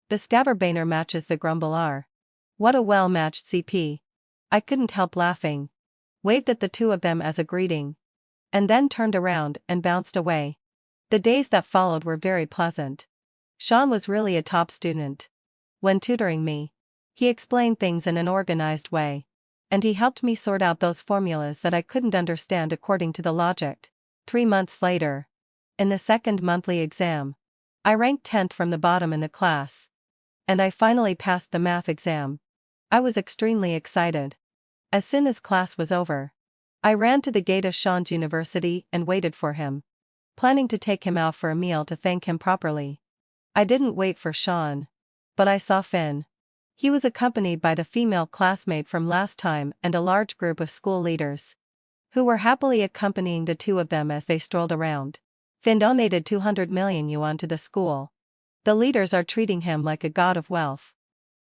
The Stabberbaner matches the Grumbler. What a well-matched CP. I couldn't help laughing. Waved at the two of them as a greeting. And then turned around and bounced away. The days that followed were very pleasant. Sean was really a top student. When tutoring me, he explained things in an organized way. And he helped me sort out those formulas that I couldn't understand according to the logic. 3 months later, in the second monthly exam, I ranked 10th from the bottom in the class. And I finally passed the math exam. I was extremely excited. As soon as class was over, I ran to the gate of Sean's university and waited for him, planning to take him out for a meal to thank him properly. I didn't wait for Sean, but I saw Finn. He was accompanied by the female classmate from last time and a large group of school leaders, who were happily accompanying the two of them as they strolled around. Finn donated 200 million yuan to the school. The leaders are treating him like a god of wealth.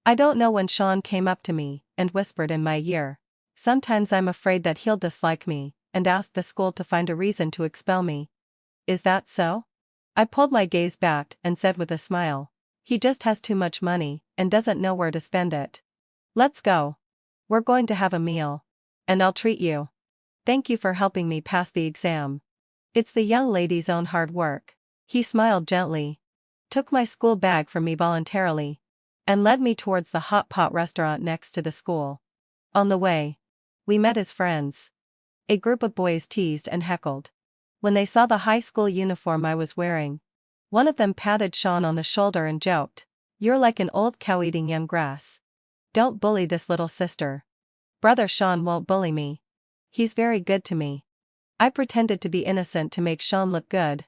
I don't know when Sean came up to me and whispered in my ear, sometimes I'm afraid that he'll dislike me, and ask the school to find a reason to expel me. Is that so? I pulled my gaze back and said with a smile, he just has too much money and doesn't know where to spend it. Let's go. We're going to have a meal. And I'll treat you. Thank you for helping me pass the exam. It's the young lady's own hard work. He smiled gently, took my school bag from me voluntarily, and led me towards the hot pot restaurant next to the school. On the way, we met his friends. A group of boys teased and heckled. When they saw the high school uniform I was wearing, one of them patted Sean on the shoulder and joked, "You're like an old cow eating young grass. Don't bully this little sister. Brother Sean won't bully me. He's very good to me." I pretended to be innocent to make Sean look good,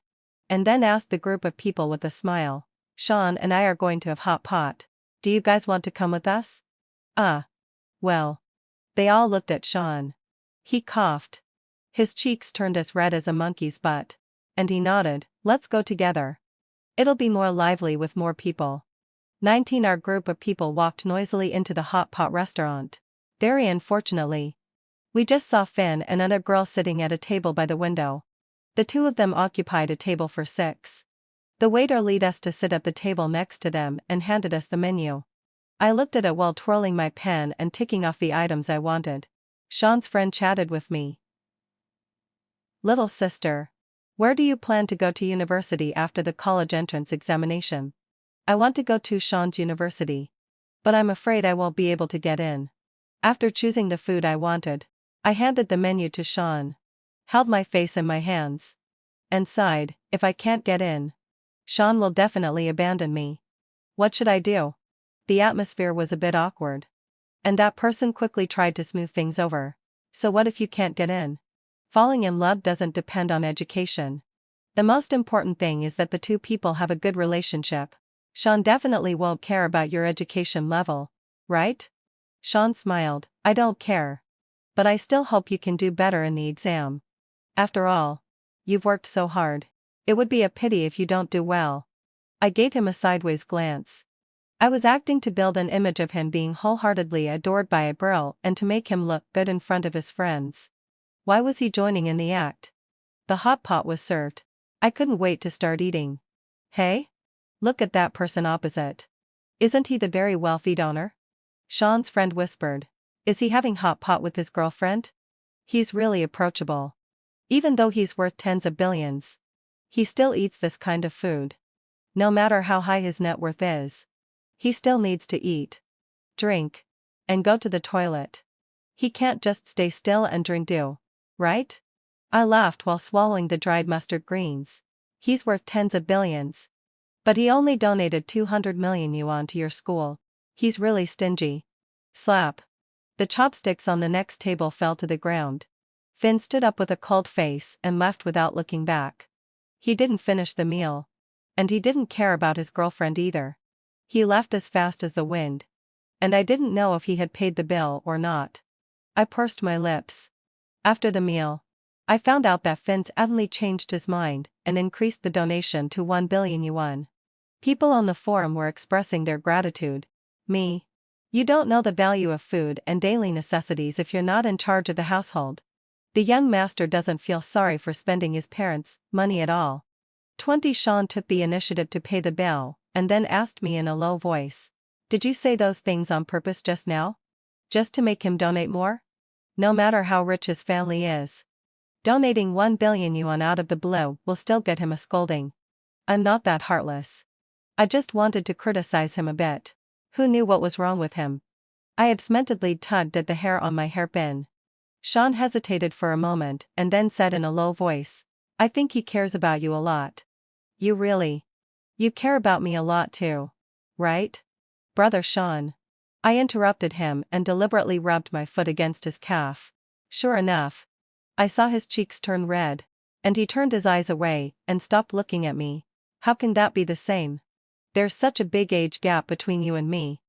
and then asked the group of people with a smile, "Sean and I are going to have hot pot. Do you guys want to come with us?" Well. They all looked at Sean. He coughed. His cheeks turned as red as a monkey's butt. And he nodded, "Let's go together. It'll be more lively with more people." 19 Our group of people walked noisily into the hot pot restaurant. Very unfortunately, we just saw Finn and another girl sitting at a table by the window. The two of them occupied a table for 6. The waiter led us to sit at the table next to them and handed us the menu. I looked at it while twirling my pen and ticking off the items I wanted. Sean's friend chatted with me. "Little sister, where do you plan to go to university after the college entrance examination?" "I want to go to Sean's university. But I'm afraid I won't be able to get in." After choosing the food I wanted, I handed the menu to Sean, held my face in my hands, and sighed, "If I can't get in, Sean will definitely abandon me. What should I do?" The atmosphere was a bit awkward. And that person quickly tried to smooth things over. "So what if you can't get in? Falling in love doesn't depend on education. The most important thing is that the two people have a good relationship. Sean definitely won't care about your education level, right?" Sean smiled, "I don't care. But I still hope you can do better in the exam. After all, you've worked so hard. It would be a pity if you don't do well." I gave him a sideways glance. I was acting to build an image of him being wholeheartedly adored by a girl and to make him look good in front of his friends. Why was he joining in the act? The hot pot was served. I couldn't wait to start eating. "Hey? Look at that person opposite. Isn't he the very wealthy donor?" Sean's friend whispered. "Is he having hot pot with his girlfriend? He's really approachable." Even though he's worth tens of billions, he still eats this kind of food. No matter how high his net worth is, he still needs to eat, drink, and go to the toilet. He can't just stay still and drink dew, right? I laughed while swallowing the dried mustard greens. He's worth tens of billions. But he only donated 200 million yuan to your school. He's really stingy. Slap. The chopsticks on the next table fell to the ground. Finn stood up with a cold face and left without looking back. He didn't finish the meal. And he didn't care about his girlfriend either. He left as fast as the wind. And I didn't know if he had paid the bill or not. I pursed my lips. After the meal, I found out that Finn suddenly changed his mind and increased the donation to 1 billion yuan. People on the forum were expressing their gratitude. Me. You don't know the value of food and daily necessities if you're not in charge of the household. The young master doesn't feel sorry for spending his parents' money at all. 20 Sean took the initiative to pay the bill, and then asked me in a low voice, "Did you say those things on purpose just now? Just to make him donate more? No matter how rich his family is. Donating 1 billion yuan out of the blue will still get him a scolding. I'm not that heartless. I just wanted to criticize him a bit. Who knew what was wrong with him?" I absently tugged at the hair on my hairpin. Sean hesitated for a moment and then said in a low voice, "I think he cares about you a lot." "You really? You care about me a lot too. Right? Brother Sean?" I interrupted him and deliberately rubbed my foot against his calf. Sure enough, I saw his cheeks turn red, and he turned his eyes away and stopped looking at me. "How can that be the same? There's such a big age gap between you and me.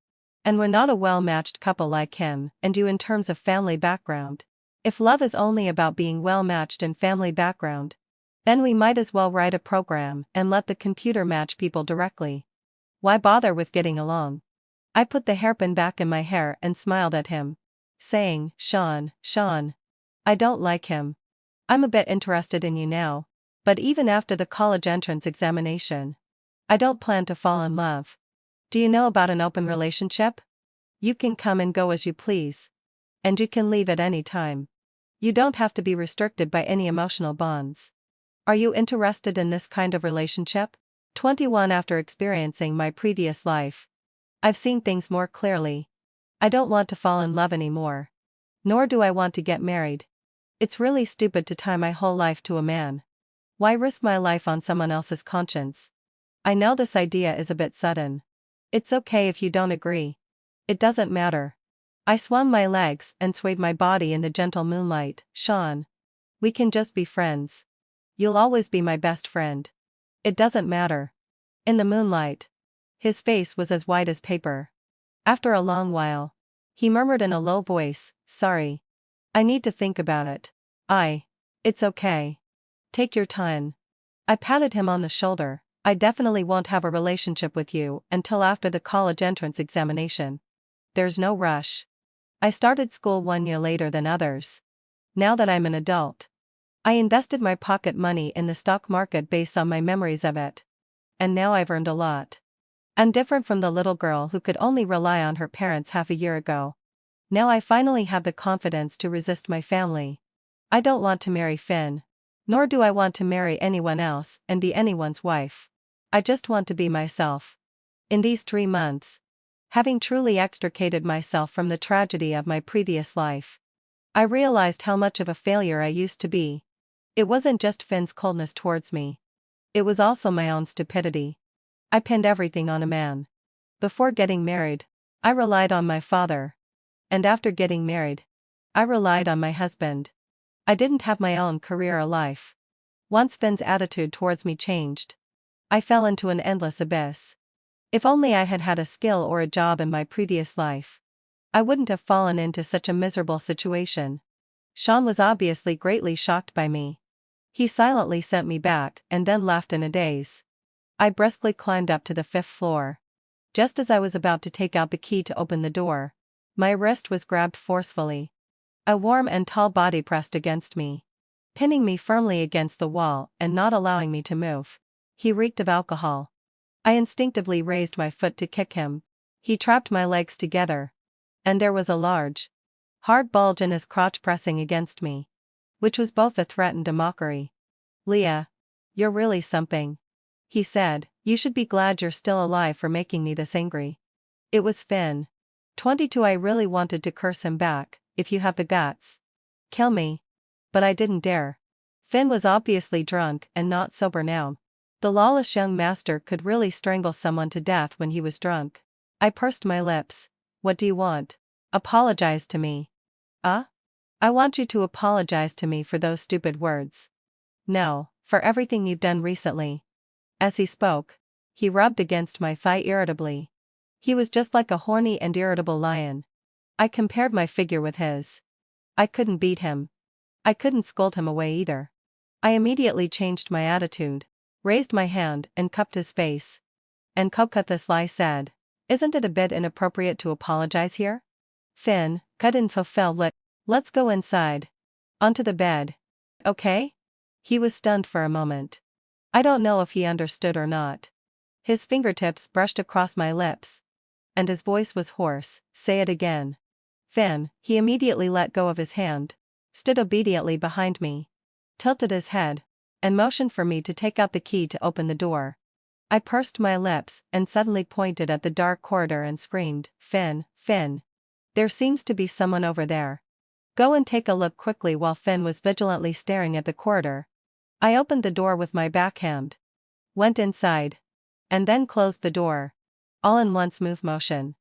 And we're not a well-matched couple like him and you in terms of family background. If love is only about being well-matched in family background, then we might as well write a program and let the computer match people directly. Why bother with getting along?" I put the hairpin back in my hair and smiled at him, saying, Sean, I don't like him. I'm a bit interested in you now, but even after the college entrance examination, I don't plan to fall in love. Do you know about an open relationship? You can come and go as you please. And you can leave at any time. You don't have to be restricted by any emotional bonds. Are you interested in this kind of relationship? 21 After experiencing my previous life, I've seen things more clearly. I don't want to fall in love anymore. Nor do I want to get married. It's really stupid to tie my whole life to a man. Why risk my life on someone else's conscience? I know this idea is a bit sudden. It's okay if you don't agree. It doesn't matter. I swung my legs and swayed my body in the gentle moonlight. Sean, we can just be friends. You'll always be my best friend. It doesn't matter. In the moonlight, his face was as white as paper. After a long while, he murmured in a low voice, "Sorry. I need to think about it." It's okay. Take your time. I patted him on the shoulder. "I definitely won't have a relationship with you until after the college entrance examination. There's no rush. I started school 1 year later than others. Now that I'm an adult, I invested my pocket money in the stock market based on my memories of it. And now I've earned a lot. I'm different from the little girl who could only rely on her parents half a year ago. Now I finally have the confidence to resist my family. I don't want to marry Finn. Nor do I want to marry anyone else and be anyone's wife. I just want to be myself. In these 3 months, having truly extricated myself from the tragedy of my previous life, I realized how much of a failure I used to be. It wasn't just Finn's coldness towards me. It was also my own stupidity. I pinned everything on a man. Before getting married, I relied on my father. And after getting married, I relied on my husband. I didn't have my own career or life. Once Finn's attitude towards me changed, I fell into an endless abyss. If only I had had a skill or a job in my previous life, I wouldn't have fallen into such a miserable situation. Sean was obviously greatly shocked by me. He silently sent me back and then left in a daze. I briskly climbed up to the 5th floor. Just as I was about to take out the key to open the door, my wrist was grabbed forcefully. A warm and tall body pressed against me, pinning me firmly against the wall and not allowing me to move. He reeked of alcohol. I instinctively raised my foot to kick him. He trapped my legs together. And there was a large, hard bulge in his crotch pressing against me. which was both a threat and a mockery. "Leah, you're really something," he said. "You should be glad you're still alive for making me this angry." It was Finn. 22. I really wanted to curse him back. "If you have the guts, kill me." But I didn't dare. Finn was obviously drunk and not sober now. The lawless young master could really strangle someone to death when he was drunk. I pursed my lips. "What do you want?" "Apologize to me." "Ah? I want you to apologize to me for those stupid words." "No, for everything you've done recently." As he spoke, he rubbed against my thigh irritably. He was just like a horny and irritable lion. I compared my figure with his. I couldn't beat him. I couldn't scold him away either. I immediately changed my attitude, raised my hand and cupped his face. And Kokathaslai said, "Isn't it a bit inappropriate to apologize here?" Finn, cut in fulfill. Let's go inside. Onto the bed. Okay?" He was stunned for a moment. I don't know if he understood or not. His fingertips brushed across my lips. And his voice was hoarse. "Say it again." Finn, he immediately let go of his hand, stood obediently behind me, tilted his head, and motioned for me to take out the key to open the door. I pursed my lips and suddenly pointed at the dark corridor and screamed, "Finn, Finn! There seems to be someone over there. Go and take a look quickly." While Finn was vigilantly staring at the corridor, I opened the door with my backhand, went inside, and then closed the door, all in one smooth motion.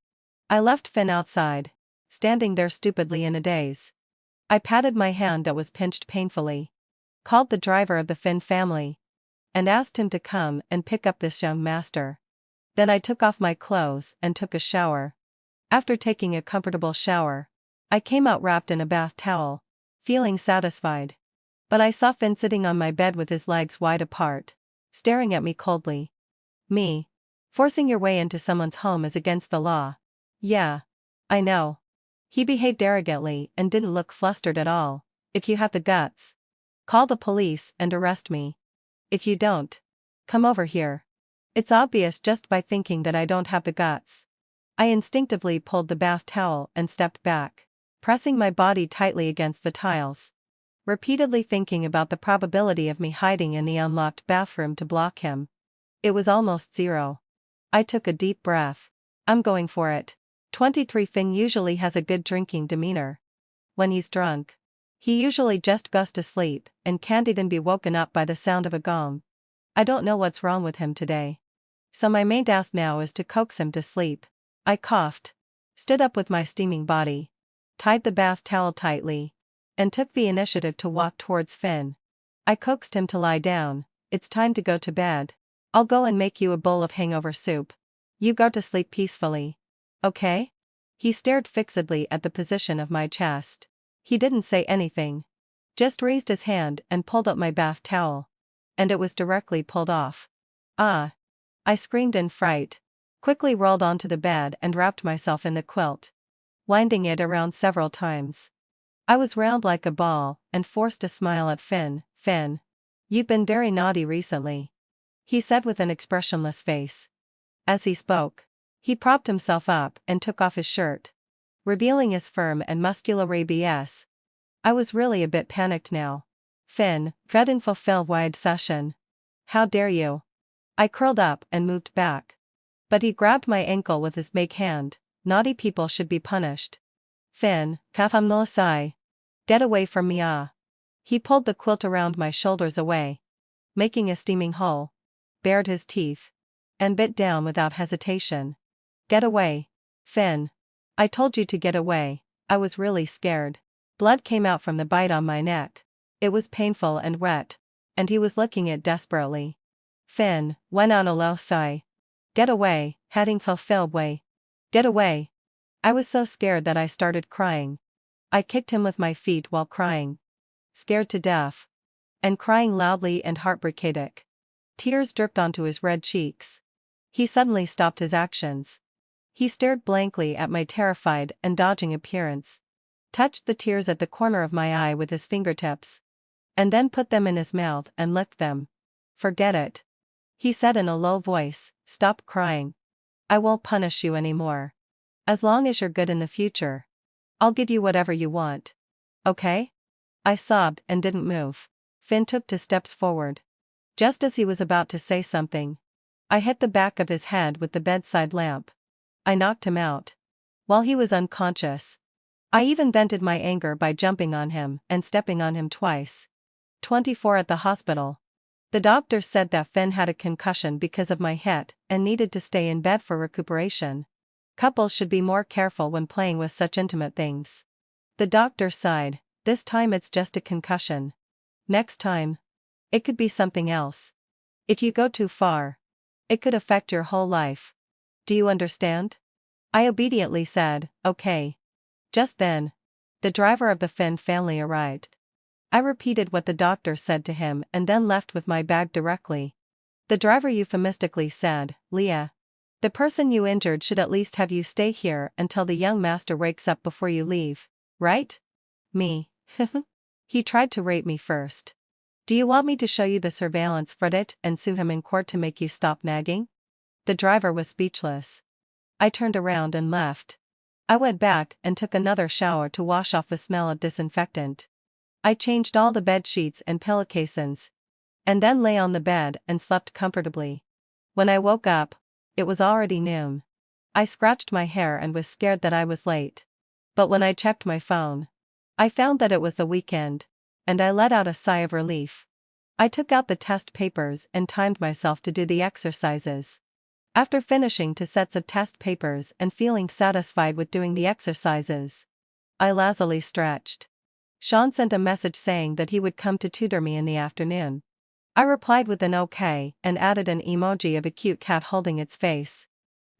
I left Finn outside, standing there stupidly in a daze. I patted my hand that was pinched painfully, called the driver of the Finn family, and asked him to come and pick up this young master. Then I took off my clothes and took a shower. After taking a comfortable shower, I came out wrapped in a bath towel, feeling satisfied. But I saw Finn sitting on my bed with his legs wide apart, staring at me coldly. "Me? Forcing your way into someone's home is against the law." "Yeah. I know." He behaved arrogantly and didn't look flustered at all. "If you have the guts, call the police and arrest me. If you don't, come over here." It's obvious just by thinking that I don't have the guts. I instinctively pulled the bath towel and stepped back, pressing my body tightly against the tiles, repeatedly thinking about the probability of me hiding in the unlocked bathroom to block him. It was almost zero. I took a deep breath. "I'm going for it." 23. Finn usually has a good drinking demeanor. When he's drunk, he usually just goes to sleep and can't even be woken up by the sound of a gong. I don't know what's wrong with him today. So my main task now is to coax him to sleep. I coughed, stood up with my steaming body, tied the bath towel tightly, and took the initiative to walk towards Finn. I coaxed him to lie down. "It's time to go to bed. I'll go and make you a bowl of hangover soup. You go to sleep peacefully. Okay?" He stared fixedly at the position of my chest. He didn't say anything, just raised his hand and pulled up my bath towel. And it was directly pulled off. "Ah!" I screamed in fright, quickly rolled onto the bed and wrapped myself in the quilt, winding it around several times. I was round like a ball and forced a smile at Finn. "Finn, you've been very naughty recently," he said with an expressionless face. As he spoke, he propped himself up and took off his shirt, revealing his firm and muscular abs. I was really a bit panicked now. "Finn, dread and fulfill wide session. How dare you?" I curled up and moved back. But he grabbed my ankle with his big hand. "Naughty people should be punished." "Finn, kafam no sai. Get away from me ah." He pulled the quilt around my shoulders away, making a steaming hole, bared his teeth, and bit down without hesitation. "Get away, Finn. I told you to get away." I was really scared. Blood came out from the bite on my neck. It was painful and wet, and he was licking it desperately. "Finn, when on a low sai. Get away, heading fulfill way. Get away." I was so scared that I started crying. I kicked him with my feet while crying. Scared to death. And crying loudly and heartbreakedic. Tears dripped onto his red cheeks. He suddenly stopped his actions. He stared blankly at my terrified and dodging appearance, touched the tears at the corner of my eye with his fingertips, and then put them in his mouth and licked them. "Forget it," he said in a low voice. "Stop crying. I won't punish you anymore. As long as you're good in the future, I'll give you whatever you want. Okay?" I sobbed and didn't move. Finn took 2 steps forward. Just as he was about to say something, I hit the back of his head with the bedside lamp. I knocked him out while he was unconscious. I even vented my anger by jumping on him and stepping on him twice. 24 At the hospital, the doctor said that Finn had a concussion because of my hit and needed to stay in bed for recuperation. Couples should be more careful when playing with such intimate things. The doctor sighed. This time it's just a concussion. Next time, it could be something else. If you go too far, it could affect your whole life. Do you understand? I obediently said, okay. Just then, the driver of the Finn family arrived. I repeated what the doctor said to him and then left with my bag directly. The driver euphemistically said, Leah, the person you injured should at least have you stay here until the young master wakes up before you leave, right? Me. He tried to rape me first. Do you want me to show you the surveillance footage and sue him in court to make you stop nagging? The driver was speechless. I turned around and left. I went back and took another shower to wash off the smell of disinfectant. I changed all the bed sheets and pillowcases, and then lay on the bed and slept comfortably. When I woke up, it was already noon. I scratched my hair and was scared that I was late. But when I checked my phone, I found that it was the weekend, and I let out a sigh of relief. I took out the test papers and timed myself to do the exercises. After finishing 2 sets of test papers and feeling satisfied with doing the exercises, I lazily stretched. Sean sent a message saying that he would come to tutor me in the afternoon. I replied with an okay and added an emoji of a cute cat holding its face.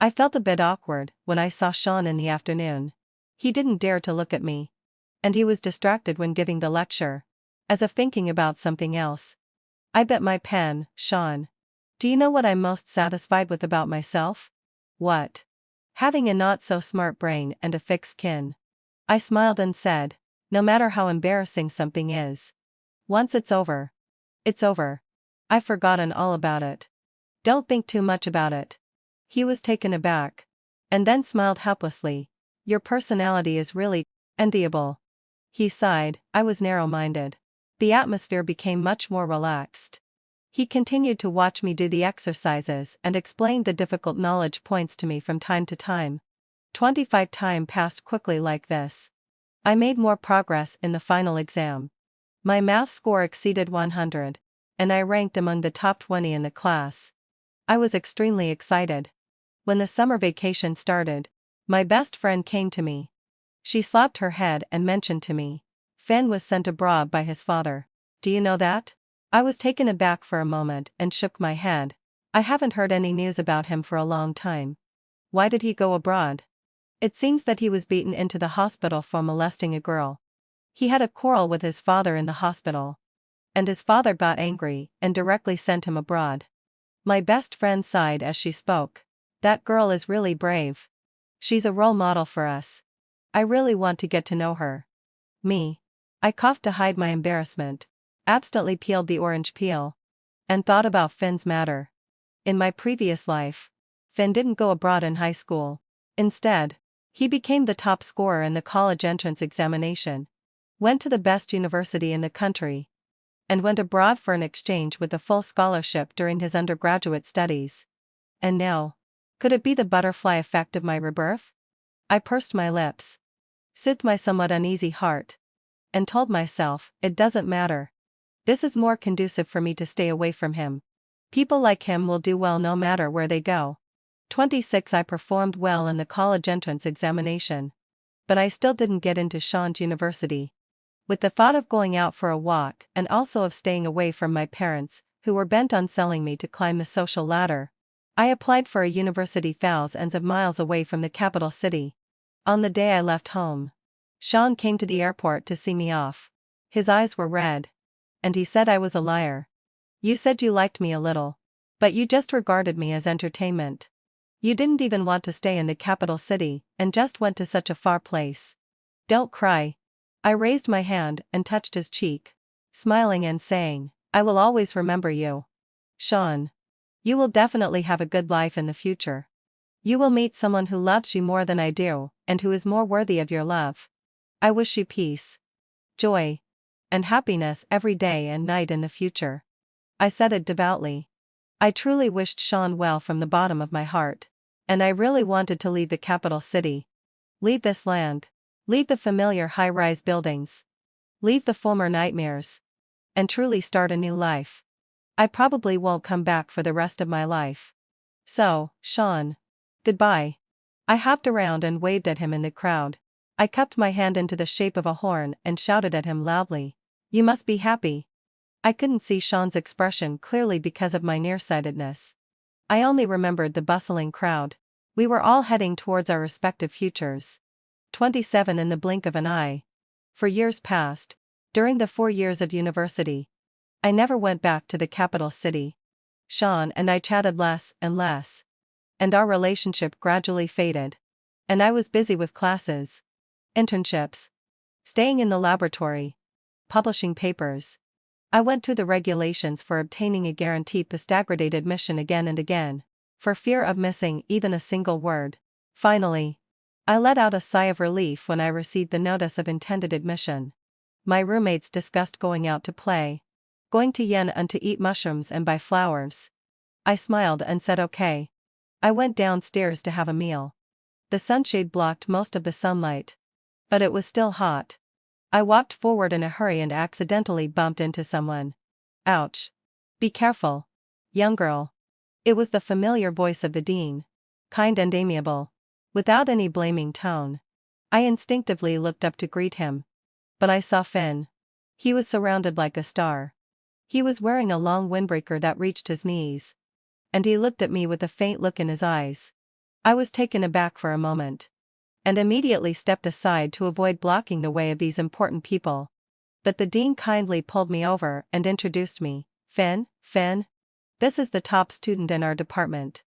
I felt a bit awkward when I saw Sean in the afternoon. He didn't dare to look at me, and he was distracted when giving the lecture, as if thinking about something else. I bit my pen. Sean, do you know what I'm most satisfied with about myself? What? Having a not-so-smart brain and a thick skin. I smiled and said, no matter how embarrassing something is, once it's over, it's over. I've forgotten all about it. Don't think too much about it. He was taken aback, and then smiled helplessly. Your personality is really enviable. He sighed. I was narrow-minded. The atmosphere became much more relaxed. He continued to watch me do the exercises and explained the difficult knowledge points to me from time to time. 25 Time passed quickly like this. I made more progress in the final exam. My math score exceeded 100, and I ranked among the top 20 in the class. I was extremely excited. When the summer vacation started, my best friend came to me. She slapped her head and mentioned to me, Finn was sent abroad by his father. Do you know that? I was taken aback for a moment and shook my head. I haven't heard any news about him for a long time. Why did he go abroad? It seems that he was beaten into the hospital for molesting a girl. He had a quarrel with his father in the hospital, and his father got angry and directly sent him abroad. My best friend sighed as she spoke. That girl is really brave. She's a role model for us. I really want to get to know her. Me. I coughed to hide my embarrassment, absently peeled the orange peel, and thought about Finn's matter. In my previous life, Finn didn't go abroad in high school. Instead, he became the top scorer in the college entrance examination, went to the best university in the country, and went abroad for an exchange with a full scholarship during his undergraduate studies. And now, could it be the butterfly effect of my rebirth? I pursed my lips, soothed my somewhat uneasy heart, and told myself, it doesn't matter. This is more conducive for me to stay away from him. People like him will do well no matter where they go. 26 I performed well in the college entrance examination, but I still didn't get into Sean's university. With the thought of going out for a walk and also of staying away from my parents, who were bent on selling me to climb the social ladder, I applied for a university thousands of miles away from the capital city. On the day I left home, Sean came to the airport to see me off. His eyes were red, and he said I was a liar. You said you liked me a little, but you just regarded me as entertainment. You didn't even want to stay in the capital city and just went to such a far place. Don't cry. I raised my hand and touched his cheek, smiling and saying, I will always remember you. Sean. You will definitely have a good life in the future. You will meet someone who loves you more than I do, and who is more worthy of your love. I wish you peace, joy, and happiness every day and night in the future. I said it devoutly. I truly wished Sean well from the bottom of my heart. And I really wanted to leave the capital city. Leave this land. Leave the familiar high-rise buildings. Leave the former nightmares. And truly start a new life. I probably won't come back for the rest of my life. So, Sean. Goodbye. I hopped around and waved at him in the crowd. I cupped my hand into the shape of a horn and shouted at him loudly. You must be happy. I couldn't see Sean's expression clearly because of my nearsightedness. I only remembered the bustling crowd. We were all heading towards our respective futures. 27 in the blink of an eye. For years past, during the 4 years of university, I never went back to the capital city. Sean and I chatted less and less. And our relationship gradually faded. And I was busy with classes, internships, staying in the laboratory, publishing papers. I went through the regulations for obtaining a guaranteed postgraduate admission again and again, for fear of missing even a single word. Finally, I let out a sigh of relief when I received the notice of intended admission. My roommates discussed going out to play, going to Yen and to eat mushrooms and buy flowers. I smiled and said okay. I went downstairs to have a meal. The sunshade blocked most of the sunlight. But it was still hot. I walked forward in a hurry and accidentally bumped into someone. Ouch. Be careful, young girl. It was the familiar voice of the dean. Kind and amiable. Without any blaming tone. I instinctively looked up to greet him. But I saw Finn. He was surrounded like a star. He was wearing a long windbreaker that reached his knees. And he looked at me with a faint look in his eyes. I was taken aback for a moment. And immediately stepped aside to avoid blocking the way of these important people. But the dean kindly pulled me over and introduced me. Finn. This is the top student in our department.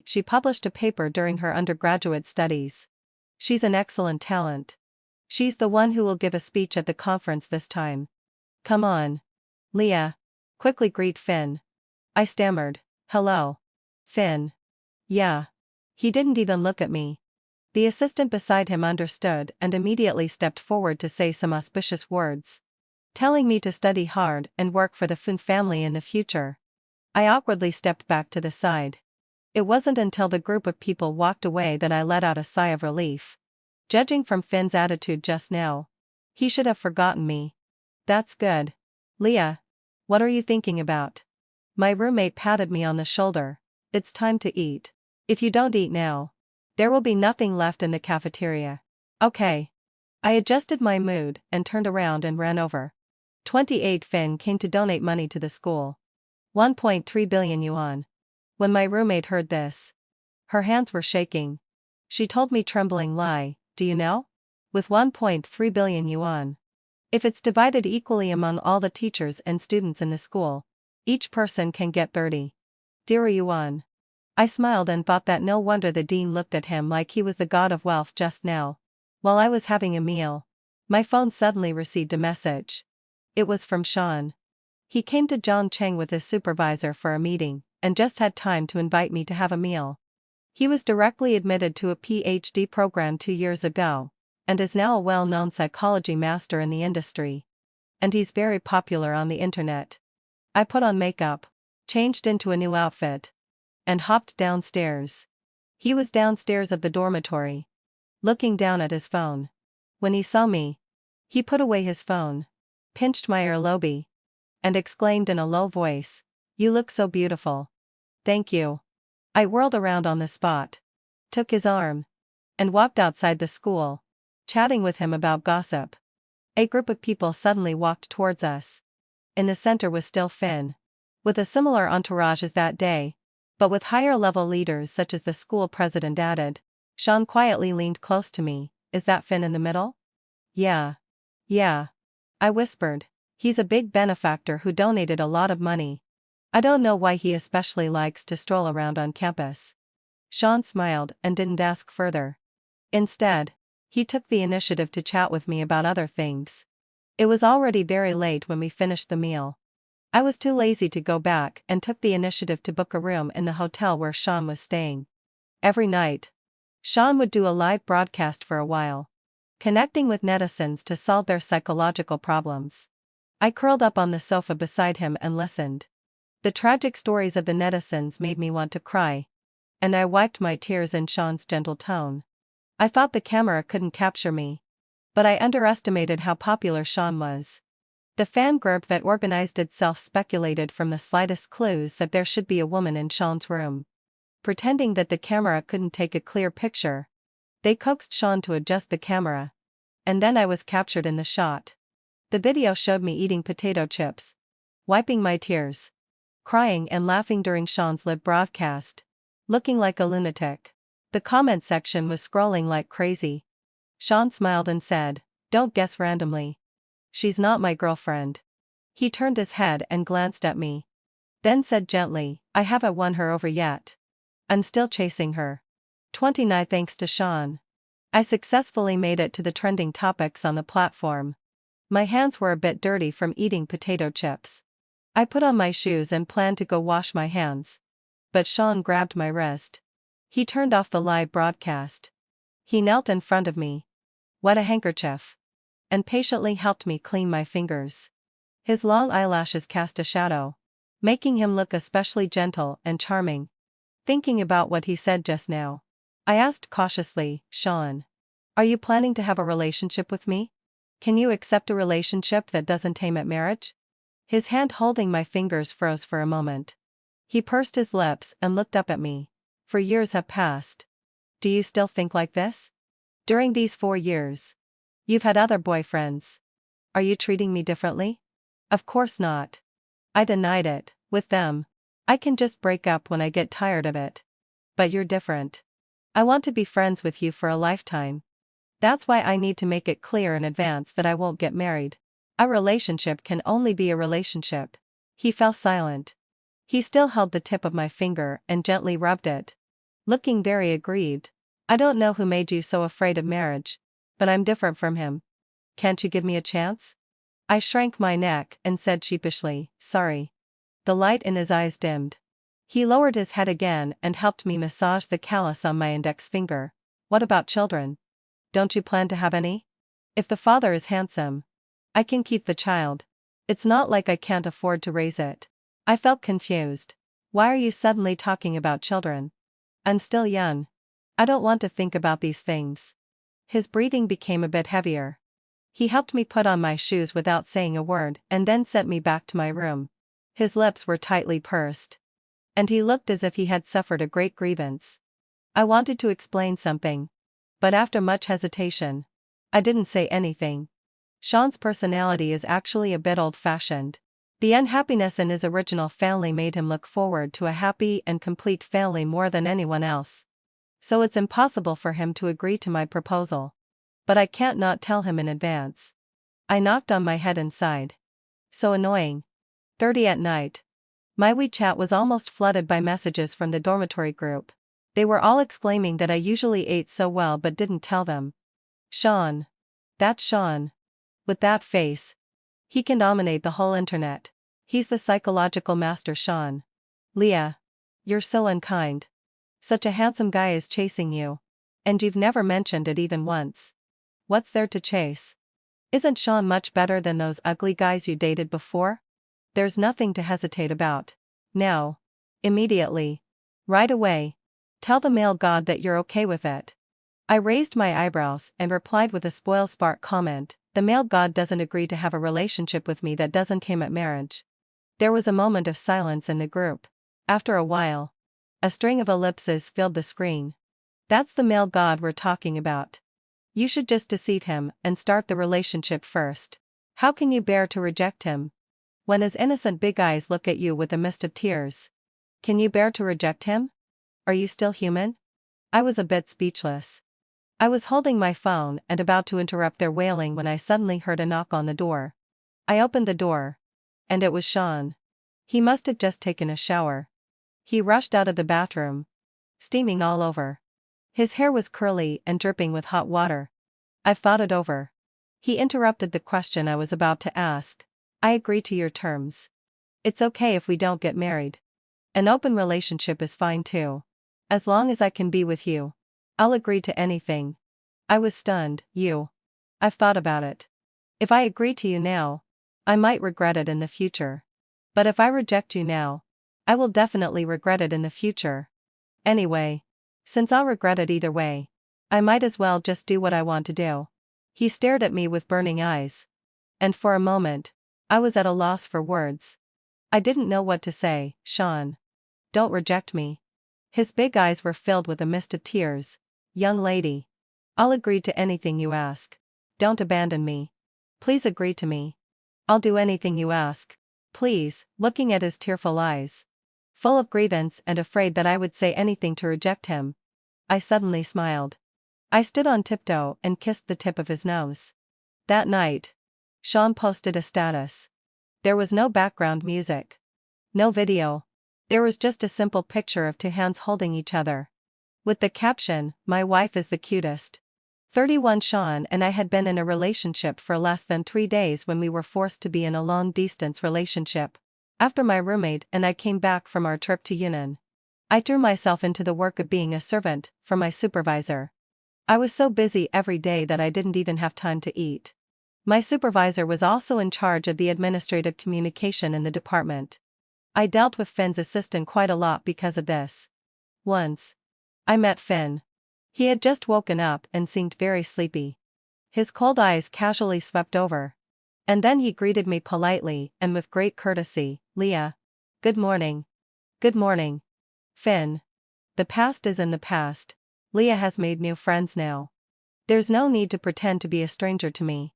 She published a paper during her undergraduate studies. She's an excellent talent. She's the one who will give a speech at the conference this time. Come on. Leah. Quickly greet Finn. I stammered. Hello. Finn. Yeah. He didn't even look at me. The assistant beside him understood and immediately stepped forward to say some auspicious words, telling me to study hard and work for the Finn family in the future. I awkwardly stepped back to the side. It wasn't until the group of people walked away that I let out a sigh of relief. Judging from Finn's attitude just now, he should have forgotten me. That's good. Leah, what are you thinking about? My roommate patted me on the shoulder. It's time to eat. If you don't eat now, there will be nothing left in the cafeteria. Okay. I adjusted my mood and turned around and ran over. 28 Finn came to donate money to the school. 1.3 billion yuan. When my roommate heard this, her hands were shaking. She told me trembling lie, do you know? With 1.3 billion yuan. If it's divided equally among all the teachers and students in the school, each person can get 30 yuan. I smiled and thought that no wonder the dean looked at him like he was the god of wealth just now. While I was having a meal, my phone suddenly received a message. It was from Sean. He came to Zhongcheng with his supervisor for a meeting, and just had time to invite me to have a meal. He was directly admitted to a PhD program 2 years ago, and is now a well-known psychology master in the industry. And he's very popular on the internet. I put on makeup, changed into a new outfit, and hopped downstairs. He was downstairs of the dormitory, looking down at his phone. When he saw me, he put away his phone, pinched my earlobe, and exclaimed in a low voice, "You look so beautiful." Thank you. I whirled around on the spot, took his arm, and walked outside the school, chatting with him about gossip. A group of people suddenly walked towards us. In the center was still Finn, with a similar entourage as that day, but with higher-level leaders such as the school president added. Sean quietly leaned close to me. Is that Finn in the middle? Yeah. I whispered. He's a big benefactor who donated a lot of money. I don't know why he especially likes to stroll around on campus. Sean smiled and didn't ask further. Instead, he took the initiative to chat with me about other things. It was already very late when we finished the meal. I was too lazy to go back and took the initiative to book a room in the hotel where Sean was staying. Every night, Sean would do a live broadcast for a while, connecting with netizens to solve their psychological problems. I curled up on the sofa beside him and listened. The tragic stories of the netizens made me want to cry. And I wiped my tears in Sean's gentle tone. I thought the camera couldn't capture me. But I underestimated how popular Sean was. The fan group that organized itself speculated from the slightest clues that there should be a woman in Sean's room. Pretending that the camera couldn't take a clear picture, they coaxed Sean to adjust the camera. And then I was captured in the shot. The video showed me eating potato chips, wiping my tears, crying and laughing during Sean's live broadcast, looking like a lunatic. The comment section was scrolling like crazy. Sean smiled and said, "Don't guess randomly. She's not my girlfriend." He turned his head and glanced at me. Then said gently, "I haven't won her over yet. I'm still chasing her." 29 Thanks to Sean, I successfully made it to the trending topics on the platform. My hands were a bit dirty from eating potato chips. I put on my shoes and planned to go wash my hands. But Sean grabbed my wrist. He turned off the live broadcast. He knelt in front of me, wet a handkerchief, and patiently helped me clean my fingers. His long eyelashes cast a shadow, making him look especially gentle and charming. Thinking about what he said just now, I asked cautiously, "Sean, are you planning to have a relationship with me? Can you accept a relationship that doesn't aim at marriage?" His hand holding my fingers froze for a moment. He pursed his lips and looked up at me. "For years have passed. Do you still think like this? During these 4 years, you've had other boyfriends. Are you treating me differently?" "Of course not." I denied it. "With them, I can just break up when I get tired of it. But you're different. I want to be friends with you for a lifetime. That's why I need to make it clear in advance that I won't get married. A relationship can only be a relationship." He fell silent. He still held the tip of my finger and gently rubbed it, looking very aggrieved. "I don't know who made you so afraid of marriage, but I'm different from him. Can't you give me a chance?" I shrank my neck and said sheepishly, "Sorry." The light in his eyes dimmed. He lowered his head again and helped me massage the callus on my index finger. "What about children? Don't you plan to have any? If the father is handsome, I can keep the child. It's not like I can't afford to raise it." I felt confused. "Why are you suddenly talking about children? I'm still young. I don't want to think about these things." His breathing became a bit heavier. He helped me put on my shoes without saying a word and then sent me back to my room. His lips were tightly pursed. And he looked as if he had suffered a great grievance. I wanted to explain something. But after much hesitation, I didn't say anything. Sean's personality is actually a bit old-fashioned. The unhappiness in his original family made him look forward to a happy and complete family more than anyone else. So it's impossible for him to agree to my proposal. But I can't not tell him in advance. I knocked on my head and sighed. So annoying. 30 at night. My WeChat was almost flooded by messages from the dormitory group. They were all exclaiming that I usually ate so well but didn't tell them. "Sean. That's Sean. With that face. He can dominate the whole internet. He's the psychological master, Sean. Leah. You're so unkind. Such a handsome guy is chasing you. And you've never mentioned it even once. What's there to chase? Isn't Sean much better than those ugly guys you dated before? There's nothing to hesitate about. Now. Immediately. Right away. Tell the male god that you're okay with it." I raised my eyebrows and replied with a spoilsport comment, "The male god doesn't agree to have a relationship with me that doesn't aim at marriage." There was a moment of silence in the group. After a while, a string of ellipses filled the screen. "That's the male god we're talking about. You should just deceive him and start the relationship first. How can you bear to reject him? When his innocent big eyes look at you with a mist of tears. Can you bear to reject him? Are you still human?" I was a bit speechless. I was holding my phone and about to interrupt their wailing when I suddenly heard a knock on the door. I opened the door. And it was Sean. He must have just taken a shower. He rushed out of the bathroom, steaming all over. His hair was curly and dripping with hot water. "I've thought it over." He interrupted the question I was about to ask. "I agree to your terms. It's okay if we don't get married. An open relationship is fine too. As long as I can be with you. I'll agree to anything." I was stunned. "You? I've thought about it. If I agree to you now, I might regret it in the future. But if I reject you now, I will definitely regret it in the future. Anyway, since I'll regret it either way, I might as well just do what I want to do. He stared at me with burning eyes. And for a moment, I was at a loss for words. I didn't know what to say. Sean. Don't reject me. His big eyes were filled with a mist of tears. Young lady. I'll agree to anything you ask. Don't abandon me. Please agree to me. I'll do anything you ask. Please, looking at his tearful eyes. Full of grievance and afraid that I would say anything to reject him. I suddenly smiled. I stood on tiptoe and kissed the tip of his nose. That night, Sean posted a status. There was no background music. No video. There was just a simple picture of two hands holding each other. With the caption, "My wife is the cutest." 31 Sean and I had been in a relationship for less than 3 days when we were forced to be in a long-distance relationship. After my roommate and I came back from our trip to Yunnan, I threw myself into the work of being a servant for my supervisor. I was so busy every day that I didn't even have time to eat. My supervisor was also in charge of the administrative communication in the department. I dealt with Finn's assistant quite a lot because of this. Once, I met Finn. He had just woken up and seemed very sleepy. His cold eyes casually swept over. And then he greeted me politely and with great courtesy. "Leah. Good morning." "Good morning. Finn. The past is in the past. Leah has made new friends now. There's no need to pretend to be a stranger to me.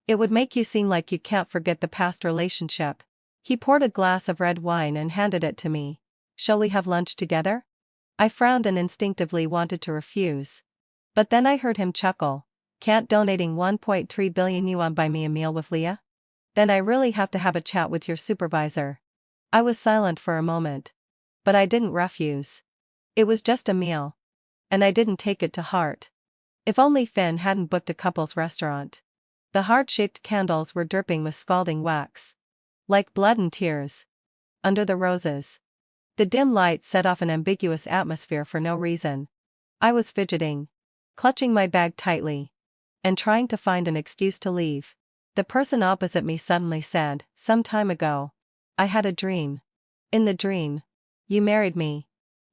It would make you seem like you can't forget the past relationship." He poured a glass of red wine and handed it to me. "Shall we have lunch together?" I frowned and instinctively wanted to refuse. But then I heard him chuckle. "Can't donating 1.3 billion yuan buy me a meal with Leah? Then I really have to have a chat with your supervisor." I was silent for a moment. But I didn't refuse. It was just a meal. And I didn't take it to heart. If only Finn hadn't booked a couple's restaurant. The heart-shaped candles were dripping with scalding wax. Like blood and tears. Under the roses. The dim light set off an ambiguous atmosphere for no reason. I was fidgeting. Clutching my bag tightly. And trying to find an excuse to leave. The person opposite me suddenly said, "Some time ago, I had a dream. In the dream, you married me.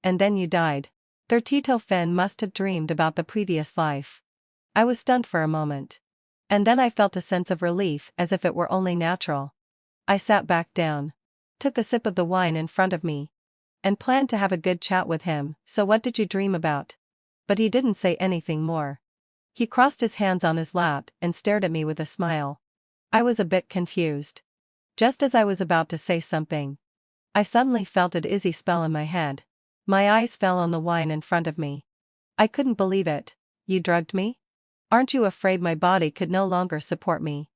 And then you died." Tito Finn must have dreamed about the previous life. I was stunned for a moment. And then I felt a sense of relief as if it were only natural. I sat back down. Took a sip of the wine in front of me. And planned to have a good chat with him. "So what did you dream about?" But he didn't say anything more. He crossed his hands on his lap and stared at me with a smile. I was a bit confused. Just as I was about to say something, I suddenly felt a dizzy spell in my head. My eyes fell on the wine in front of me. I couldn't believe it. "You drugged me? Aren't you afraid my body could no longer support me?"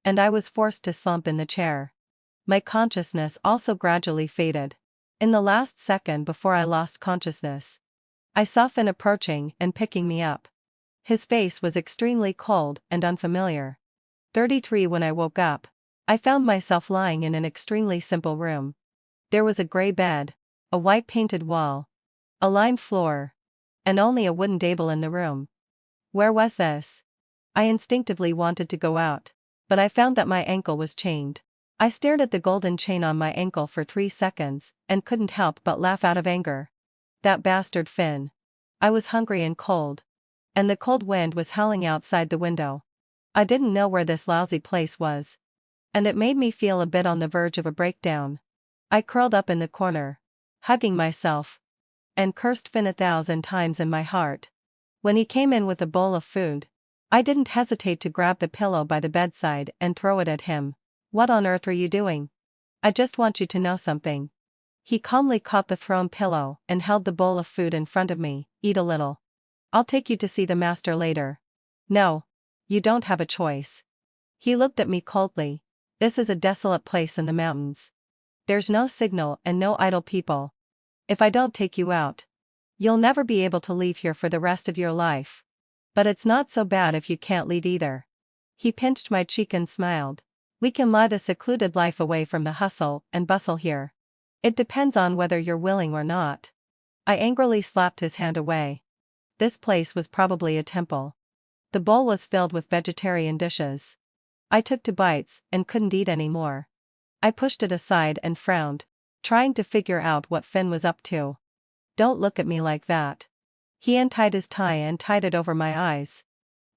And I was forced to slump in the chair. My consciousness also gradually faded. In the last second before I lost consciousness, I saw Finn approaching and picking me up. His face was extremely cold and unfamiliar. 33 When I woke up, I found myself lying in an extremely simple room. There was a gray bed, a white painted wall, a lime floor, and only a wooden table in the room. Where was this? I instinctively wanted to go out, but I found that my ankle was chained. I stared at the golden chain on my ankle for 3 seconds, and couldn't help but laugh out of anger. That bastard Finn. I was hungry and cold. And the cold wind was howling outside the window. I didn't know where this lousy place was. And it made me feel a bit on the verge of a breakdown. I curled up in the corner, hugging myself, and cursed Finn 1,000 times in my heart. When he came in with a bowl of food, I didn't hesitate to grab the pillow by the bedside and throw it at him. "What on earth are you doing? I just want you to know something." He calmly caught the thrown pillow and held the bowl of food in front of me. "Eat a little. I'll take you to see the master later." "No. You don't have a choice." He looked at me coldly. "This is a desolate place in the mountains. There's no signal and no idle people. If I don't take you out, you'll never be able to leave here for the rest of your life. But it's not so bad if you can't leave either." He pinched my cheek and smiled. "We can lie the secluded life away from the hustle and bustle here. It depends on whether you're willing or not." I angrily slapped his hand away. This place was probably a temple. The bowl was filled with vegetarian dishes. I took to bites and couldn't eat anymore. I pushed it aside and frowned, trying to figure out what Finn was up to. Don't look at me like that. He untied his tie and tied it over my eyes,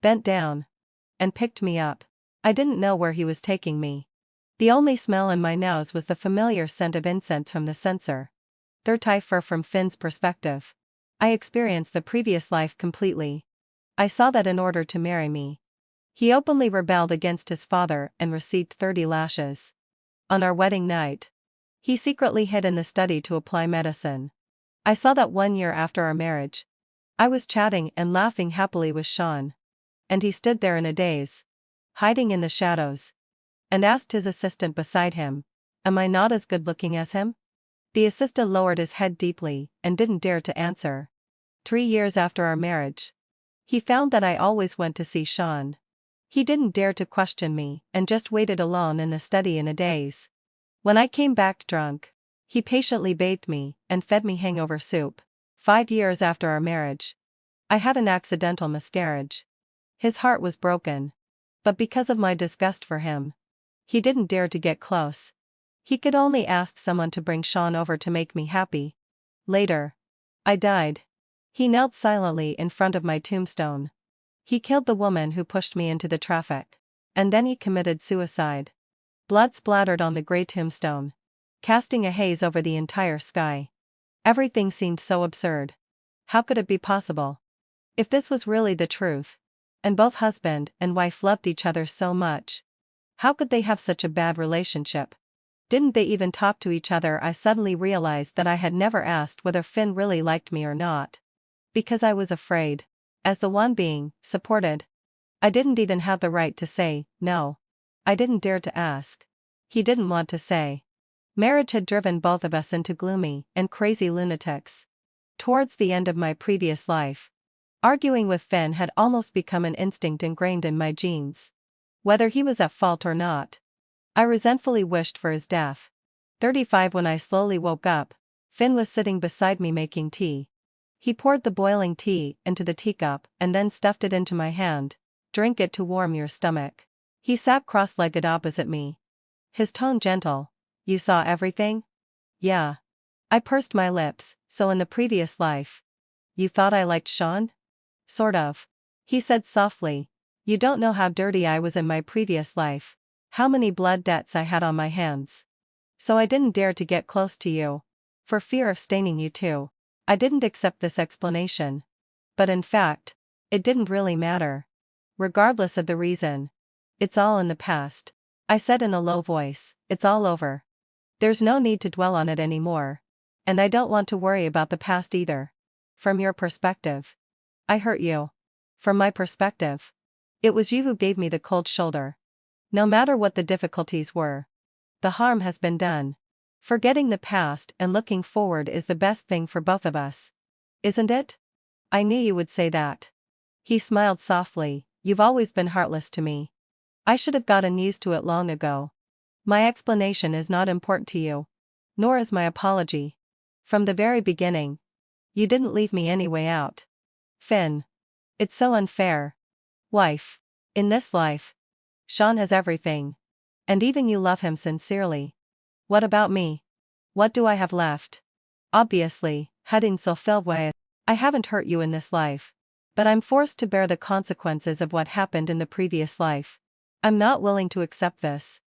bent down, and picked me up. I didn't know where he was taking me. The only smell in my nose was the familiar scent of incense from the censer. Third tie fur from Finn's perspective. I experienced the previous life completely. I saw that in order to marry me, he openly rebelled against his father and received 30 lashes. On our wedding night, he secretly hid in the study to apply medicine. I saw that 1 year after our marriage, I was chatting and laughing happily with Sean. And he stood there in a daze, hiding in the shadows, and asked his assistant beside him, "Am I not as good looking as him?" The assistant lowered his head deeply and didn't dare to answer. 3 years after our marriage, he found that I always went to see Sean. He didn't dare to question me and just waited alone in the study in a daze. When I came back drunk, he patiently bathed me and fed me hangover soup. 5 years after our marriage, I had an accidental miscarriage. His heart was broken. But because of my disgust for him, he didn't dare to get close. He could only ask someone to bring Sean over to make me happy. Later, I died. He knelt silently in front of my tombstone. He killed the woman who pushed me into the traffic. And then he committed suicide. Blood splattered on the gray tombstone, casting a haze over the entire sky. Everything seemed so absurd. How could it be possible? If this was really the truth, and both husband and wife loved each other so much, how could they have such a bad relationship? Didn't they even talk to each other? I suddenly realized that I had never asked whether Finn really liked me or not. Because I was afraid. As the one being supported, I didn't even have the right to say no. I didn't dare to ask. He didn't want to say. Marriage had driven both of us into gloomy and crazy lunatics. Towards the end of my previous life, arguing with Finn had almost become an instinct ingrained in my genes. Whether he was at fault or not, I resentfully wished for his death. 35 When I slowly woke up, Finn was sitting beside me making tea. He poured the boiling tea into the teacup and then stuffed it into my hand. "Drink it to warm your stomach." He sat cross-legged opposite me, his tone gentle. "You saw everything?" "Yeah." I pursed my lips. "So in the previous life, you thought I liked Sean?" "Sort of." He said softly. "You don't know how dirty I was in my previous life, how many blood debts I had on my hands. So I didn't dare to get close to you, for fear of staining you too." I didn't accept this explanation. But in fact, it didn't really matter. Regardless of the reason. "It's all in the past," I said in a low voice. "It's all over. There's no need to dwell on it anymore. And I don't want to worry about the past either. From your perspective, I hurt you. From my perspective, it was you who gave me the cold shoulder. No matter what the difficulties were, the harm has been done. Forgetting the past and looking forward is the best thing for both of us. Isn't it?" "I knew you would say that." He smiled softly. "You've always been heartless to me. I should have gotten used to it long ago. My explanation is not important to you. Nor is my apology. From the very beginning, you didn't leave me any way out. Finn. It's so unfair. Wife. In this life, Sean has everything. And even you love him sincerely. What about me? What do I have left? Obviously, heading self-inflicted. I haven't hurt you in this life. But I'm forced to bear the consequences of what happened in the previous life. I'm not willing to accept this."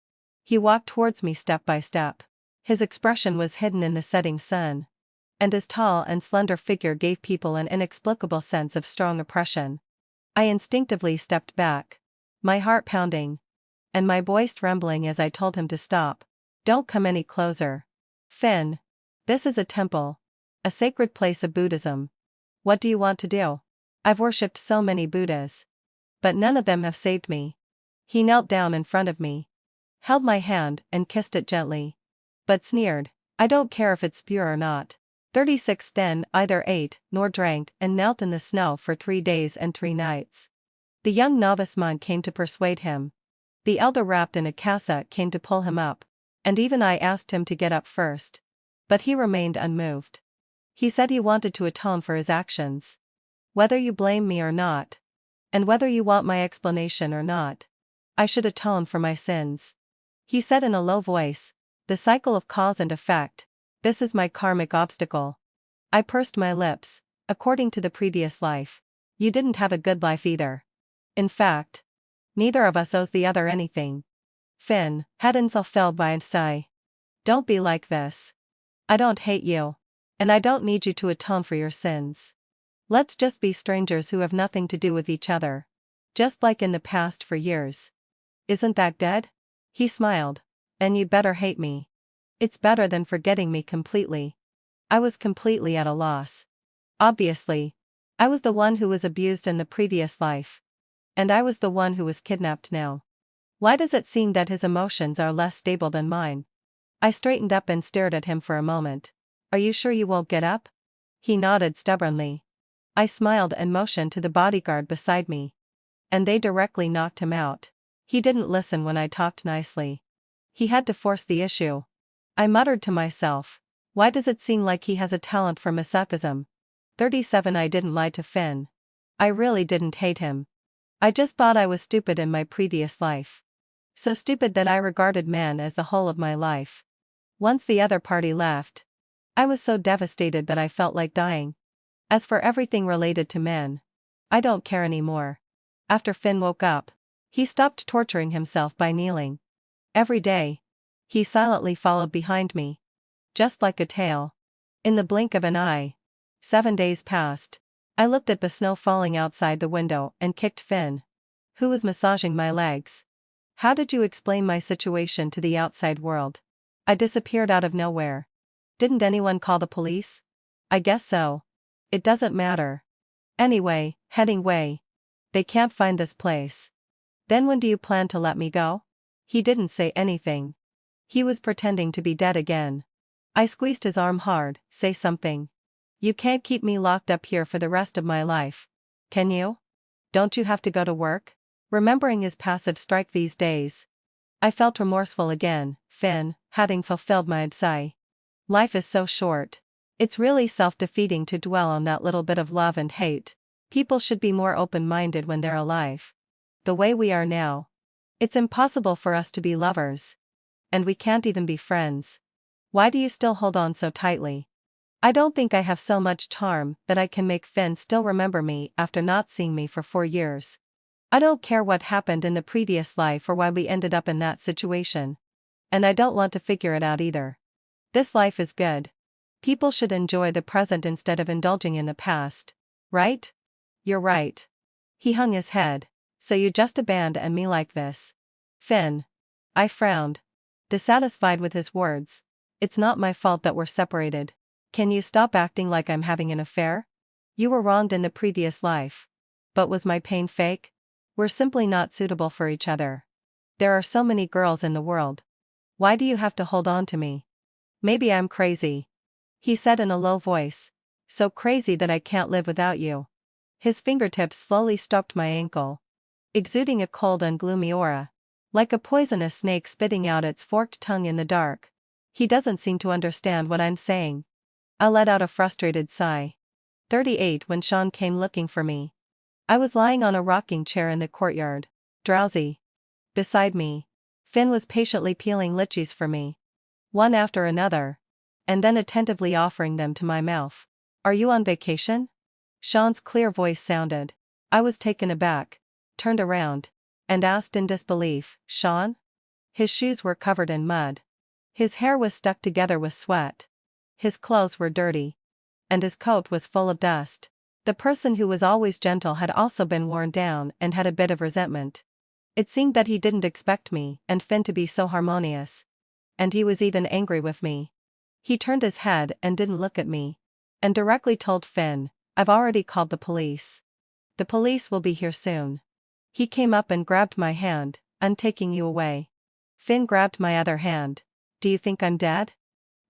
He walked towards me step by step. His expression was hidden in the setting sun. And his tall and slender figure gave people an inexplicable sense of strong oppression. I instinctively stepped back, my heart pounding, and my voice trembling as I told him to stop. "Don't come any closer. Finn. This is a temple. A sacred place of Buddhism. What do you want to do? I've worshipped so many Buddhas. But none of them have saved me." He knelt down in front of me, held my hand and kissed it gently. But sneered. "I don't care if it's pure or not." 36 Then either ate nor drank and knelt in the snow for 3 days and 3 nights. The young novice monk came to persuade him. The elder wrapped in a cassock came to pull him up. And even I asked him to get up first. But he remained unmoved. He said he wanted to atone for his actions. "Whether you blame me or not, and whether you want my explanation or not, I should atone for my sins. He said in a low voice, the cycle of cause and effect, this is my karmic obstacle. I pursed my lips. According to the previous life, you didn't have a good life either. In fact, neither of us owes the other anything. Finn, head and filled by a sigh. Don't be like this. I don't hate you. And I don't need you to atone for your sins. Let's just be strangers who have nothing to do with each other. Just like in the past for years. Isn't that good? He smiled. And you'd better hate me. It's better than forgetting me completely. I was completely at a loss. Obviously, I was the one who was abused in the previous life. And I was the one who was kidnapped now. Why does it seem that his emotions are less stable than mine? I straightened up and stared at him for a moment. Are you sure you won't get up? He nodded stubbornly. I smiled and motioned to the bodyguard beside me. And they directly knocked him out. He didn't listen when I talked nicely. He had to force the issue. I muttered to myself. Why does it seem like he has a talent for masochism? 37 I didn't lie to Finn. I really didn't hate him. I just thought I was stupid in my previous life. So stupid that I regarded man as the whole of my life. Once the other party left, I was so devastated that I felt like dying. As for everything related to men, I don't care anymore. After Finn woke up, he stopped torturing himself by kneeling. Every day, he silently followed behind me. Just like a tail. In the blink of an eye. 7 days passed. I looked at the snow falling outside the window and kicked Finn, who was massaging my legs. How did you explain my situation to the outside world? I disappeared out of nowhere. Didn't anyone call the police? I guess so. It doesn't matter. Anyway, heading way. They can't find this place. Then when do you plan to let me go? He didn't say anything. He was pretending to be dead again. I squeezed his arm hard. Say something. You can't keep me locked up here for the rest of my life. Can you? Don't you have to go to work? Remembering his passive strike these days, I felt remorseful again. Finn, having fulfilled my desire. Life is so short. It's really self-defeating to dwell on that little bit of love and hate. People should be more open-minded when they're alive. The way we are now. It's impossible for us to be lovers. And we can't even be friends. Why do you still hold on so tightly? I don't think I have so much charm that I can make Finn still remember me after not seeing me for 4 years. I don't care what happened in the previous life or why we ended up in that situation. And I don't want to figure it out either. This life is good. People should enjoy the present instead of indulging in the past. Right? You're right. He hung his head. So you just abandoned me like this? Finn. I frowned. Dissatisfied with his words. It's not my fault that we're separated. Can you stop acting like I'm having an affair? You were wronged in the previous life. But was my pain fake? We're simply not suitable for each other. There are so many girls in the world. Why do you have to hold on to me? Maybe I'm crazy. He said in a low voice. So crazy that I can't live without you. His fingertips slowly stroked my ankle. Exuding a cold and gloomy aura. Like a poisonous snake spitting out its forked tongue in the dark. He doesn't seem to understand what I'm saying. I let out a frustrated sigh. 38 When Sean came looking for me, I was lying on a rocking chair in the courtyard, drowsy. Beside me, Finn was patiently peeling lychees for me. One after another. And then attentively offering them to my mouth. Are you on vacation? Sean's clear voice sounded. I was taken aback, turned around, and asked in disbelief, Sean? His shoes were covered in mud. His hair was stuck together with sweat. His clothes were dirty. And his coat was full of dust. The person who was always gentle had also been worn down and had a bit of resentment. It seemed that he didn't expect me and Finn to be so harmonious. And he was even angry with me. He turned his head and didn't look at me. And directly told Finn, I've already called the police. The police will be here soon. He came up and grabbed my hand. I'm taking you away. Finn grabbed my other hand. Do you think I'm dead?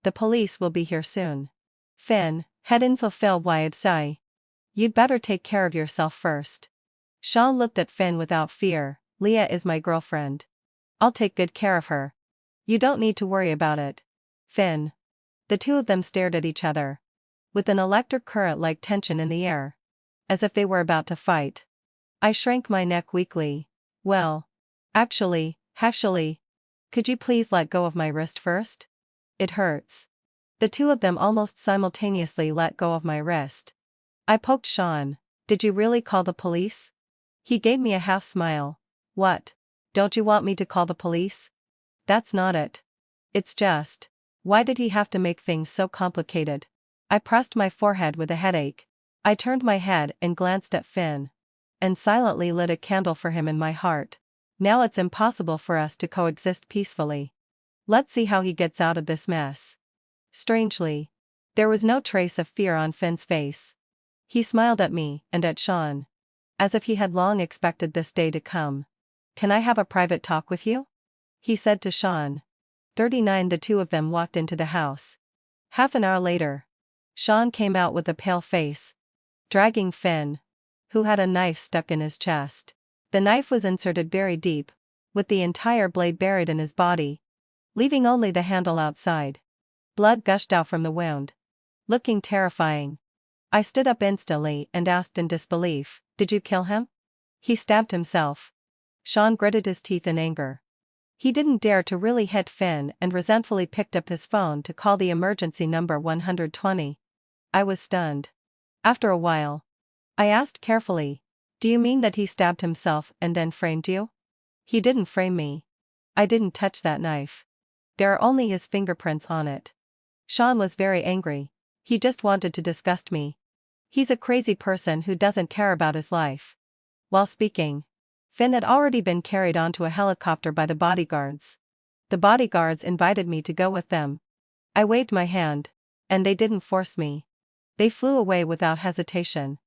The police will be here soon. Finn, head into Phil wide sigh. You'd better take care of yourself first. Sean looked at Finn without fear. Leah is my girlfriend. I'll take good care of her. You don't need to worry about it. Finn. The two of them stared at each other. With an electric current-like tension in the air. As if they were about to fight. I shrank my neck weakly. Well, Actually, could you please let go of my wrist first? It hurts. The two of them almost simultaneously let go of my wrist. I poked Sean. Did you really call the police? He gave me a half smile. What? Don't you want me to call the police? That's not it. It's just, why did he have to make things so complicated? I pressed my forehead with a headache. I turned my head and glanced at Finn. And silently lit a candle for him in my heart. Now it's impossible for us to coexist peacefully. Let's see how he gets out of this mess. Strangely, there was no trace of fear on Finn's face. He smiled at me and at Sean, as if he had long expected this day to come. Can I have a private talk with you? He said to Sean. 39. The two of them walked into the house. Half an hour later, Sean came out with a pale face, dragging Finn, who had a knife stuck in his chest. The knife was inserted very deep, with the entire blade buried in his body, leaving only the handle outside. Blood gushed out from the wound, looking terrifying. I stood up instantly and asked in disbelief, "Did you kill him?" "He stabbed himself." Sean gritted his teeth in anger. He didn't dare to really hit Finn and resentfully picked up his phone to call the emergency number 120. I was stunned. After a while, I asked carefully, "Do you mean that he stabbed himself and then framed you?" "He didn't frame me. I didn't touch that knife. There are only his fingerprints on it." Sean was very angry. He just wanted to disgust me. He's a crazy person who doesn't care about his life. While speaking, Finn had already been carried onto a helicopter by the bodyguards. The bodyguards invited me to go with them. I waved my hand, and they didn't force me. They flew away without hesitation.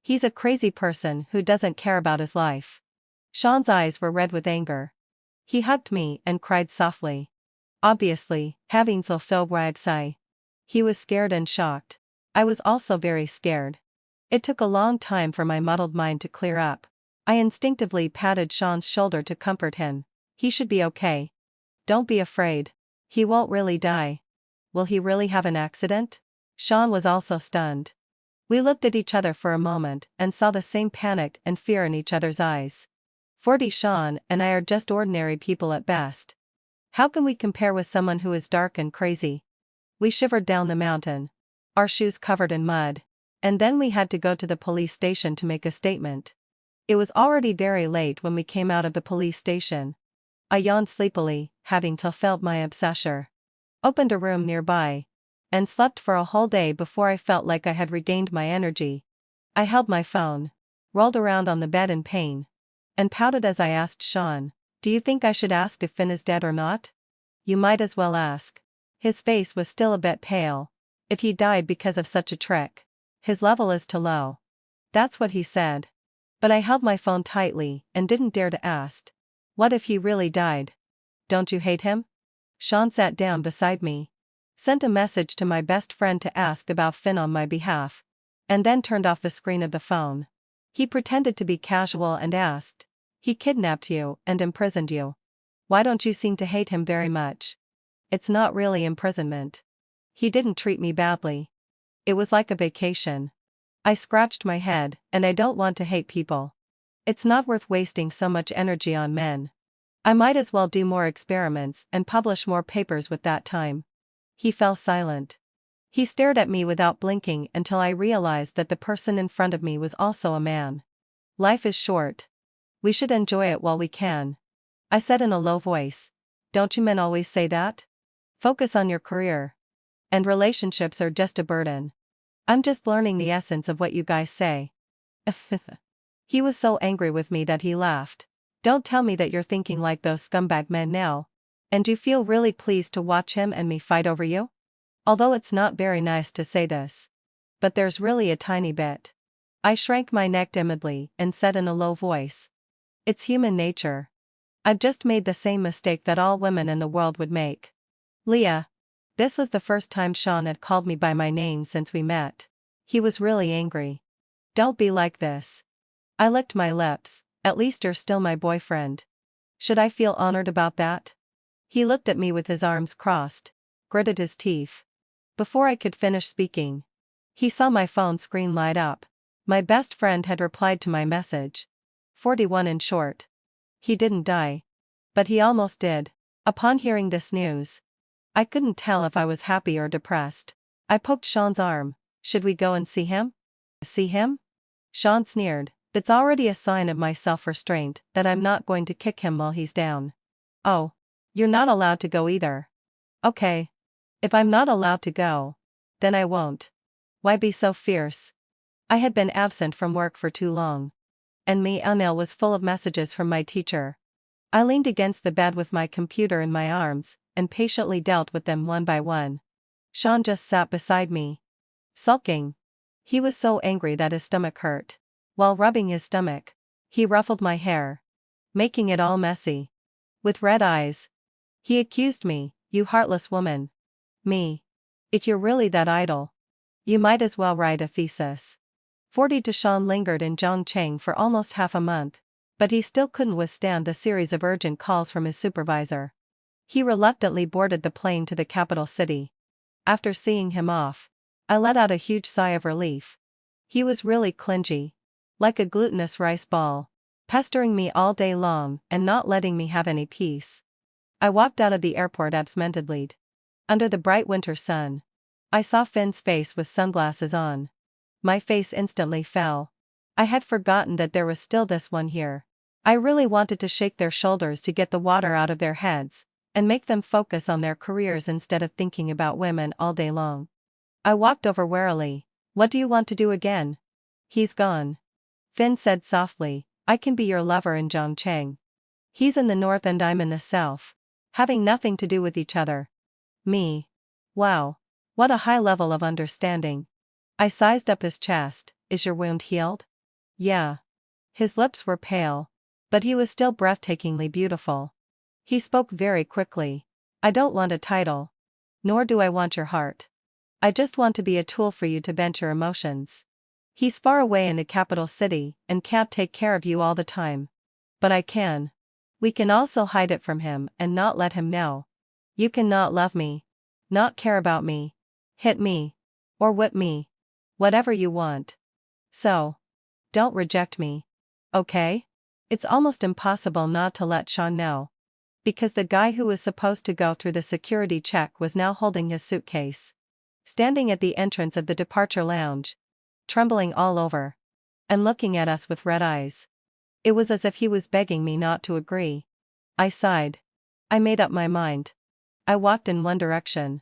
He's a crazy person who doesn't care about his life. Sean's eyes were red with anger. He hugged me and cried softly. Obviously, having self-inflicted. He was scared and shocked. I was also very scared. It took a long time for my muddled mind to clear up. I instinctively patted Sean's shoulder to comfort him. He should be okay. Don't be afraid. He won't really die. Will he really have an accident? Sean was also stunned. We looked at each other for a moment and saw the same panic and fear in each other's eyes. 40. Sean and I are just ordinary people at best. How can we compare with someone who is dark and crazy? We shivered down the mountain, our shoes covered in mud, and then we had to go to the police station to make a statement. It was already very late when we came out of the police station. I yawned sleepily, having fulfilled my obsession. Opened a room nearby, and slept for a whole day before I felt like I had regained my energy. I held my phone, rolled around on the bed in pain, and pouted as I asked Sean, "Do you think I should ask if Finn is dead or not?" "You might as well ask." His face was still a bit pale. "If he died because of such a trick, his level is too low." That's what he said. But I held my phone tightly and didn't dare to ask, "What if he really died? Don't you hate him?" Sean sat down beside me, sent a message to my best friend to ask about Finn on my behalf, and then turned off the screen of the phone. He pretended to be casual and asked, "He kidnapped you and imprisoned you. Why don't you seem to hate him very much?" "It's not really imprisonment. He didn't treat me badly. It was like a vacation." I scratched my head, and I don't want to hate people. It's not worth wasting so much energy on men. I might as well do more experiments and publish more papers with that time. He fell silent. He stared at me without blinking until I realized that the person in front of me was also a man. Life is short. We should enjoy it while we can. I said in a low voice, "Don't you men always say that? Focus on your career. And relationships are just a burden." "I'm just learning the essence of what you guys say." He was so angry with me that he laughed. "Don't tell me that you're thinking like those scumbag men now. And you feel really pleased to watch him and me fight over you? Although it's not very nice to say this. But there's really a tiny bit." I shrank my neck timidly and said in a low voice, "It's human nature. I've just made the same mistake that all women in the world would make." "Leah." This was the first time Sean had called me by my name since we met. He was really angry. "Don't be like this." I licked my lips. "At least you're still my boyfriend. Should I feel honored about that?" He looked at me with his arms crossed, gritted his teeth. Before I could finish speaking, he saw my phone screen light up. My best friend had replied to my message. 41 in short. He didn't die. But he almost did. Upon hearing this news, I couldn't tell if I was happy or depressed. I poked Sean's arm. Should we go and see him? See him? Sean sneered. That's already a sign of my self-restraint, that I'm not going to kick him while he's down. Oh. You're not allowed to go either. Okay. If I'm not allowed to go, then I won't. Why be so fierce? I had been absent from work for too long. And my email was full of messages from my teacher. I leaned against the bed with my computer in my arms, and patiently dealt with them one by one. Sean just sat beside me, sulking. He was so angry that his stomach hurt. While rubbing his stomach, he ruffled my hair, making it all messy. With red eyes, he accused me, "You heartless woman." Me. If you're really that idle, you might as well write a thesis. 40 to Sean lingered in Zhongcheng for almost half a month, but he still couldn't withstand the series of urgent calls from his supervisor. He reluctantly boarded the plane to the capital city. After seeing him off, I let out a huge sigh of relief. He was really clingy, like a glutinous rice ball, pestering me all day long and not letting me have any peace. I walked out of the airport absentedly. Under the bright winter sun, I saw Finn's face with sunglasses on. My face instantly fell. I had forgotten that there was still this one here. I really wanted to shake their shoulders to get the water out of their heads, and make them focus on their careers instead of thinking about women all day long. I walked over warily. What do you want to do again? He's gone. Finn said softly, I can be your lover in Zhongcheng. He's in the north and I'm in the south, having nothing to do with each other. Me. Wow. What a high level of understanding. I sized up his chest. Is your wound healed? Yeah. His lips were pale, but he was still breathtakingly beautiful. He spoke very quickly. I don't want a title. Nor do I want your heart. I just want to be a tool for you to vent your emotions. He's far away in the capital city and can't take care of you all the time. But I can. We can also hide it from him and not let him know. You can not love me, not care about me, hit me, or whip me. Whatever you want. So, don't reject me. Okay? It's almost impossible not to let Sean know. Because the guy who was supposed to go through the security check was now holding his suitcase, standing at the entrance of the departure lounge, trembling all over, and looking at us with red eyes. It was as if he was begging me not to agree. I sighed. I made up my mind. I walked in one direction.